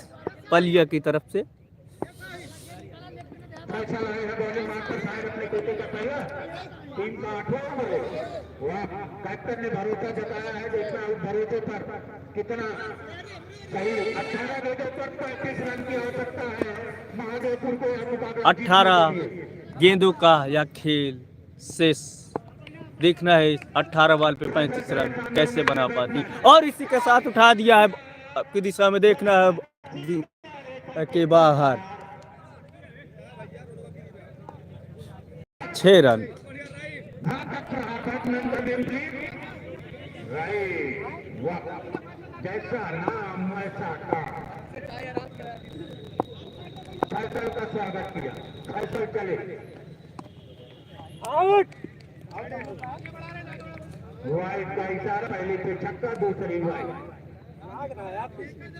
पलिया की तरफ से। टीम का 8वां ओवर है। वह कैप्टन ने भरोसा जताया है, देखना उस भरोसे पर कितना सही। 18 गेंदों पर 35 रन की आवश्यकता है महादेवपुर को। 18 गेंदों का यह खेल शेष देखना है 18 बॉल पे 35 रन कैसे बना पाती। और इसी के साथ उठा दिया है आपकी दिशा में, देखना है के बाहर 6 रन। जैसा नाम वैसा काम। फैसल का स्वागत किया, फैसल चले आउट। वाइड का इशारा, पहले पे छक्का, दूसरी वाइड।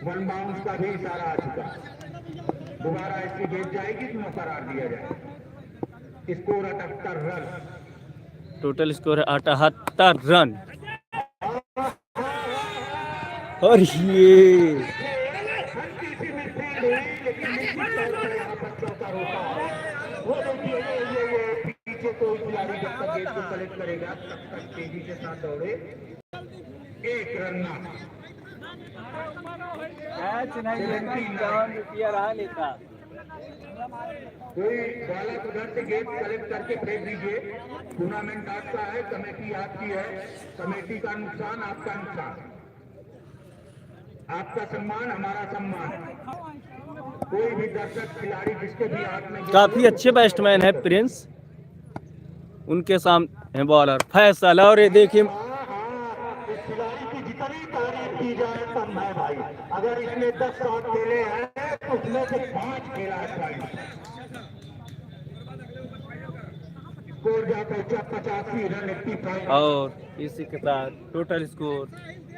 वन बाउंस का भी इशारा आ चुका। दोबारा ऐसी गेंद जाएगी तो करार दिया जाए। Score 78 run. टोटल स्कोर है 78 रन। और ये पीछे कोई खिलाड़ी जब तक गेंद को कलेक्ट करेगा तब तक तेजी के साथ दौड़े। 1 रन ना कोई बालक उधर से गेंद कलेक्ट करके फेंक दीजिए। टूर्नामेंट आपका है, कमेटी आपकी है। कमेटी का नुकसान, आपका नुकसान। आपका सम्मान, हमारा सम्मान। कोई भी दर्शक खिलाड़ी जिसके भी हाथ में काफी अच्छे बैट्समैन है प्रिंस, उनके सामने है बॉलर फैसल। और ये देखिए इस खिलाड़ी की जितनी तारीफ की जाए कम है भाई। अगर इसने 10 शॉट खेले हैं तो उसमें से 5 खेला है भाई। स्कोर जा पहुंचा 85 रन 85। और इसी के साथ टोटल स्कोर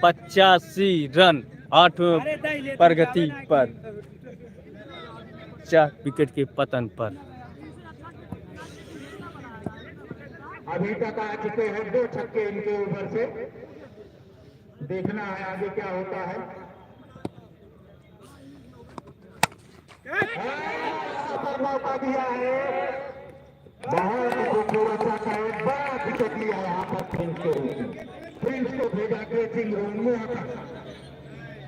85 रन 8वें प्रगति पर, 4 विकेट के पतन पर। अभी तक आ चुके हैं 2 छक्के इनके ऊपर से। देखना है आगे क्या होता है। मौका दिया है, बहुत खूबसूरत सा बड़ा विकेट लिया यहाँ पर प्रिंस के रूप में। प्रिंस को भेजा ड्रेसिंग रूम में,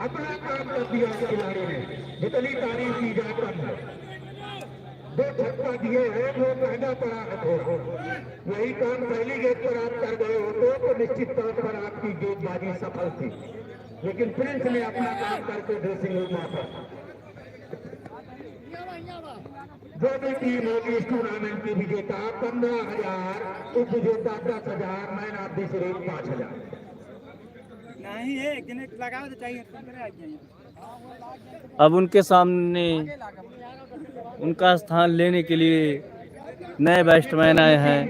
अपना काम कर दिया खिलाड़ी ने। जितनी तारीफ की जाए कम है। 2 छक्का दिए हैं, वो महंगा पड़ा है थोड़ा। यही काम पहली गेंद पर आप कर गए होते तो निश्चित तौर पर आपकी गेंदबाजी सफल थी। लेकिन प्रिंस ने अपना काम करके ड्रेसिंग रूम पर। जो भी टीम होगी इस टूर्नामेंट की विजेता 15,000, उप विजेता 10,000, मैन ऑफ द सीरीज 5,000। नहीं है जिन्हें लगाओ तो चाहिए। अब उनके सामने उनका स्थान लेने के लिए नए बैट्समैन आए हैं।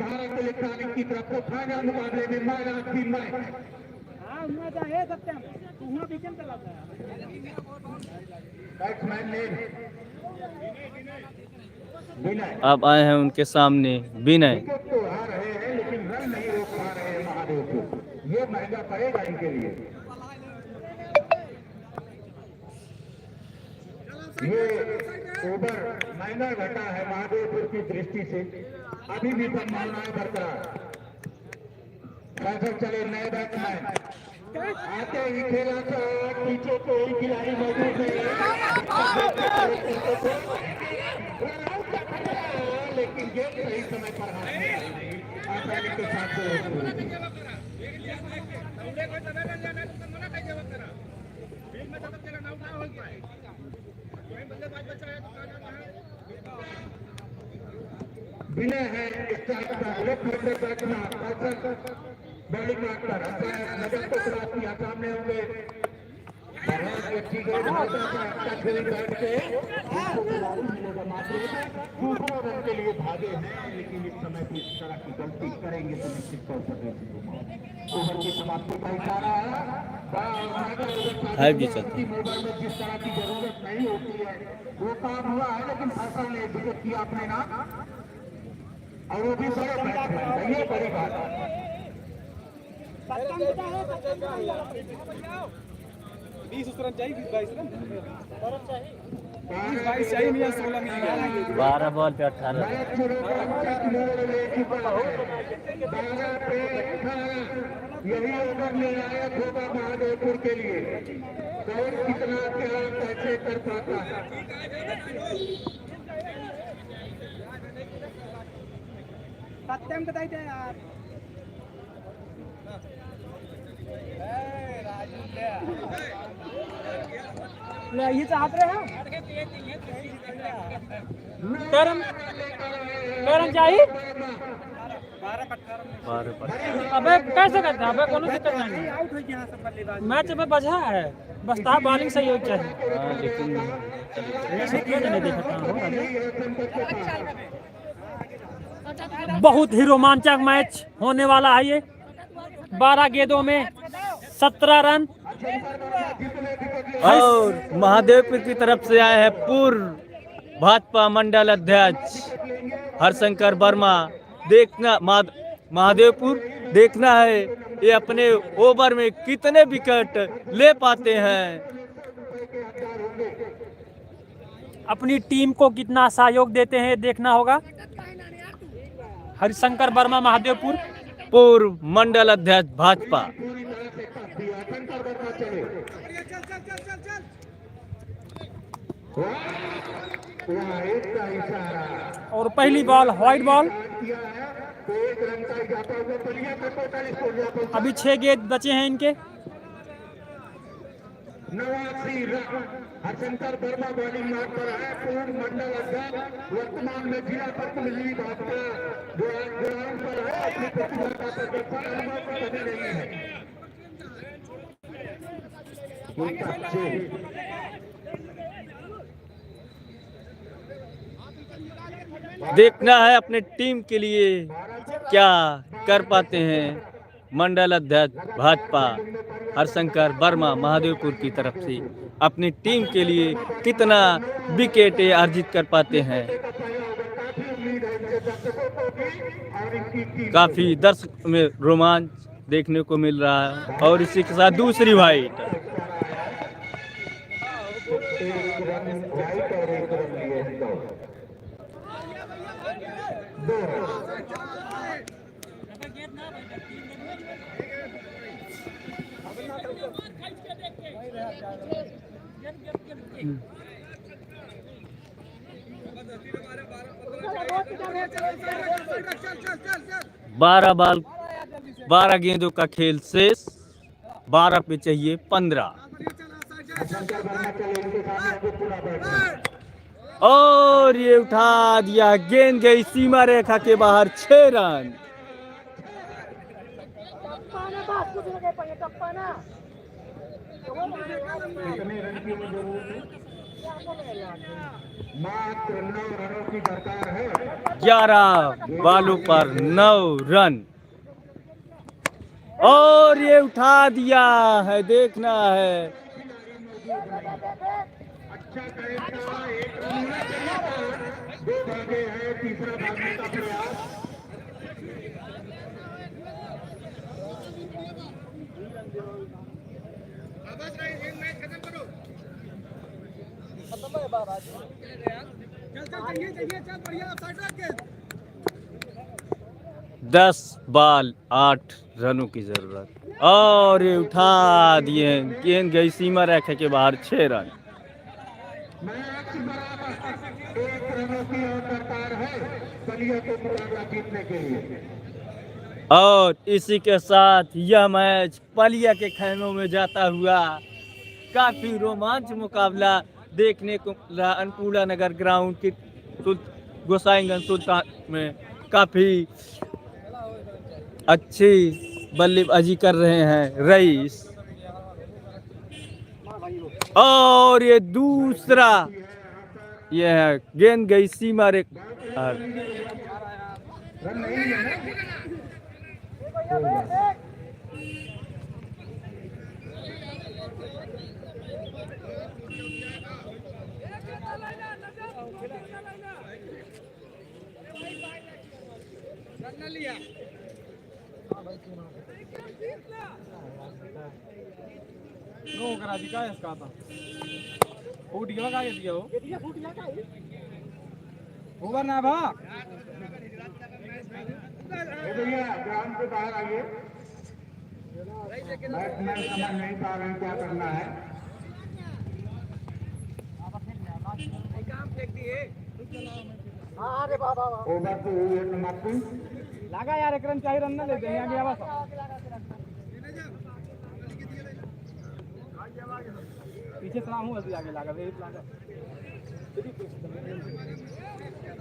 अब आए हैं उनके सामने विनय। तो आ रहे हैं लेकिन रन नहीं रोक पा रहे हैं महादेवपुर। ये महंगा पड़ेगा इनके लिए। ये ओवर महंगा घटा है महादेवपुर की दृष्टि से। अभी भी संभावनाएं बरकरार। फैसल चले नए बैट्समैन आते ही खेला शॉट, पीछे कोई खिलाड़ी मौजूद नहीं लेकिन गेंद सही समय पर आसानी के साथ विनय है स्ट्राइक पर। Left hander batsman bowling master नजर को क्रॉस किया, सामने होंगे बहुत अच्छी गेंद बैठ के दूसरे रन के लिए भागे हैं, लेकिन इस समय भी इस तरह की गलती करेंगे तो निश्चित तौर पर ओवर की समाप्ति का इशारा है। जी चलते हैं। मोबाइल में जिस तरह की जरूरत नहीं होती है वो काम हुआ है, लेकिन फैसल ने विकेट किया अपने नाम, और वो भी बड़े बैट्समैन, ये बड़ी बात है। 20 रन चाहिए, 22 रन 22 चाहिए नहीं, 16 मिलेगा। 12 बॉल पे 18 यही ओवर निर्णायक होगा महादेवपुर के लिए, कौन कितना क्या कैसे कर पाता है। सत्यम बताइए यार। ये चाहते रहे हैं करम चाहिए 12 अबे कैसे करता है अबे कोनो दिक्कत नहीं आउट हो गया सब बल्लेबाज। मैच में बजा है बस था बॉलिंग सही हो चाहिए हाँ लेकिन नहीं देखता हूँ। बहुत ही रोमांचक मैच होने वाला है ये 12 गेंदों में 17 रन और महादेवपुर की तरफ से आए हैं पूर्व भाजपा मंडल अध्यक्ष हरशंकर वर्मा। देखना महादेवपुर देखना है ये अपने ओवर में कितने विकेट ले पाते हैं, अपनी टीम को कितना सहयोग देते हैं देखना होगा। हरिशंकर वर्मा महादेवपुर पूर्व मंडल अध्यक्ष भाजपा। और पहली बॉल व्हाइट बॉल। अभी 6 गेंद बचे हैं इनके। 89 रन हरशंकर वर्मा बॉलिंग मार्ग पर है, पूर्व मंडल अध्यक्ष, वर्तमान में जिला प्रतिनिधि भाजपा ग्राउंड पर है, अपनी प्रतिभा का प्रदर्शन अनुभव कभी नहीं है। देखना है अपने टीम के लिए क्या कर पाते हैं मंडल अध्यक्ष भाजपा हरशंकर वर्मा महादेवपुर की तरफ से अपनी टीम के लिए कितना विकेटें अर्जित कर पाते हैं। काफी दर्शक में रोमांच देखने को मिल रहा है और इसी के साथ दूसरी वाइट। बारह बॉल 12 गेंदों का खेल शेष, 12 पे चाहिए 15 और ये उठा दिया, गेंद गई सीमा रेखा के बाहर, 6 रन। मात्र 9 रनों की दरकार है। 11 बॉलों पर 9 रन और ये उठा दिया है, देखना है। अच्छा करेगा, 1 रन होना चाहिए, 2 भागे हैं, तीसरा भागने का प्रयास। दस बॉल 8 रनों की जरूरत और ये उठा दिए, गेंद गई सीमा रेखा के बाहर, 6 रन। मैच बराबर, 1 रनों की और दरकार है बलिया को मुकाबला जीतने के लिए। और इसी के साथ यह मैच पलिया के खेमों में जाता हुआ काफी रोमांच मुकाबला देखने को मिला। अनपूर्णा नगर ग्राउंड की गोसाईगंज सुल्तान में काफी अच्छी बल्लेबाजी कर रहे हैं रईस। और ये दूसरा ये है गेंद गई सीमा रे और रन नहीं है ना? नो करा दी का इसका था फूट गया का दिया हो होगा ना भा भैया ग्राउंड से बाहर आइए। बैट्समैन समझ नहीं पा रहे हैं क्या करना है। Over to wicket number 3। लगा यार एक रन चाहिए रन ना लेते हैं यहाँ गया बस पीछे सलाम हुआ आगे लगा वेरी प्लान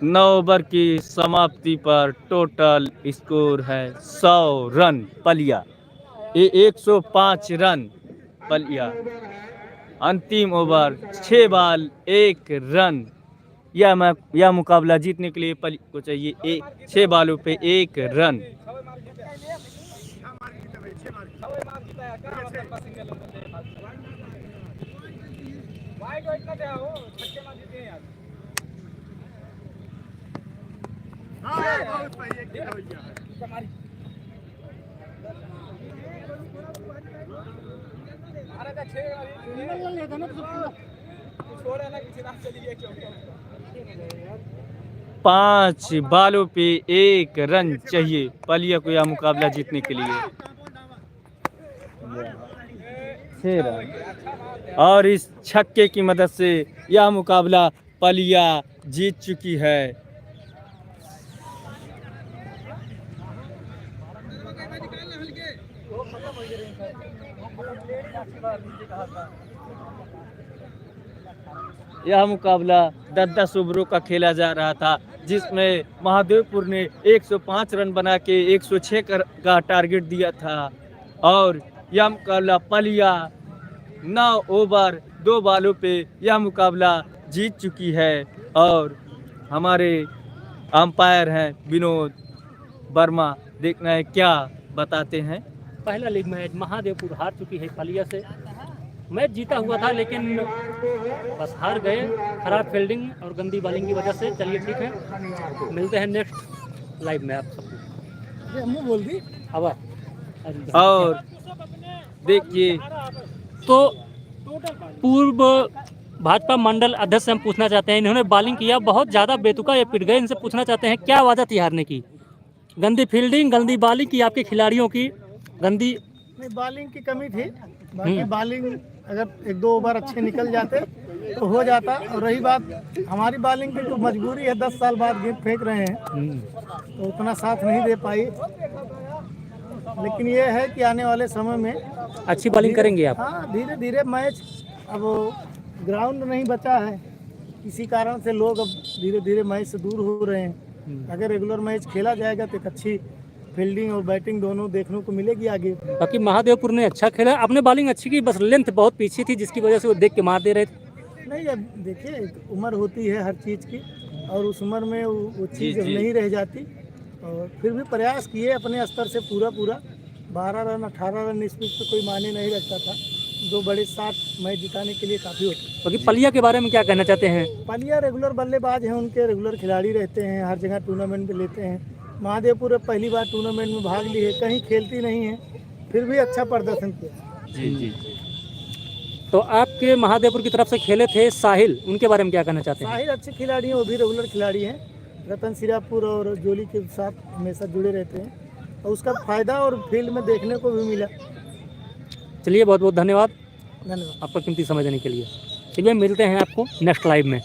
9 ओवर की समाप्ति पर टोटल स्कोर है 100 रन पलिया, ये 105 रन पलिया। अंतिम ओवर 6 बॉल 1 रन। यह मुकाबला जीतने के लिए पलिया को चाहिए 6 बॉलों पे 1 रन। पांच बालों पे 1 रन चाहिए पलिया को यह मुकाबला जीतने के लिए। 6 रन और इस छक्के की मदद से यह मुकाबला पलिया जीत चुकी है। यह मुकाबला 10-10 ओवरों का खेला जा रहा था, जिसमें महादेवपुर ने 105 रन बना के 106 का टारगेट दिया था और यह मुकाबला पलिया 9 ओवर 2 बॉलों पे यह मुकाबला जीत चुकी है। और हमारे अंपायर हैं विनोद वर्मा, देखना है क्या बताते हैं। पहला लीग मैच महादेवपुर हार चुकी है पलिया से। मैच जीता हुआ था लेकिन बस हार गए, खराब फील्डिंग और गंदी बॉलिंग की वजह से। चलिए ठीक है, मिलते हैं नेक्स्ट लाइव में आप सबको। बोल दी और देखिए तो पूर्व भाजपा मंडल अध्यक्ष से हम पूछना चाहते हैं, इन्होंने बॉलिंग किया बहुत ज़्यादा बेतुका, ये पिट गए। इनसे पूछना चाहते हैं क्या वजह थी हारने की? गंदी फील्डिंग, गंदी बॉलिंग की, आपके खिलाड़ियों की गंदी बॉलिंग की कमी थी। बाकी बॉलिंग अगर 1-2 ओवर अच्छे निकल जाते तो हो जाता। और रही बात हमारी बॉलिंग की, तो मजबूरी है, 10 साल बाद गेंद फेंक रहे हैं तो उतना साथ नहीं दे पाई। लेकिन ये है कि आने वाले समय में अच्छी बॉलिंग करेंगे आप। हाँ, धीरे धीरे मैच, अब ग्राउंड नहीं बचा है, इसी कारण से लोग अब धीरे धीरे मैच से दूर हो रहे हैं। अगर रेगुलर मैच खेला जाएगा तो एक अच्छी फील्डिंग और बैटिंग दोनों देखने को मिलेगी आगे। बाकी महादेवपुर ने अच्छा खेला, अपने बॉलिंग अच्छी की, बस लेंथ बहुत पीछे थी जिसकी वजह से वो देख के मार दे रहे थे। नहीं, अब देखिए उम्र होती है हर चीज़ की, और उस उम्र में वो चीज़ नहीं रह जाती। और फिर भी प्रयास किए अपने स्तर से पूरा 12 रन 18 रन इस पिच पे कोई मायने नहीं रखता था। 2 बड़े 60 मैच जिताने के लिए काफ़ी होता है। बाकी पलिया के बारे में क्या कहना चाहते हैं? पलिया रेगुलर बल्लेबाज हैं, उनके रेगुलर खिलाड़ी रहते हैं, हर जगह टूर्नामेंट में लेते हैं। महादेवपुर पहली बार टूर्नामेंट में भाग ली है, कहीं खेलती नहीं है, फिर भी अच्छा प्रदर्शन किया। जी। तो आपके महादेवपुर की तरफ से खेले थे साहिल, उनके बारे में क्या कहना चाहते हैं? साहिल अच्छे खिलाड़ी हैं, वो भी रेगुलर खिलाड़ी हैं, रतन सिरापुर और जोली के साथ हमेशा जुड़े रहते हैं और उसका फायदा और फील्ड में देखने को भी मिला। चलिए बहुत बहुत धन्यवाद धन्यवाद आपका कीमती समय देने के लिए। चलिए मिलते हैं आपको नेक्स्ट लाइव में।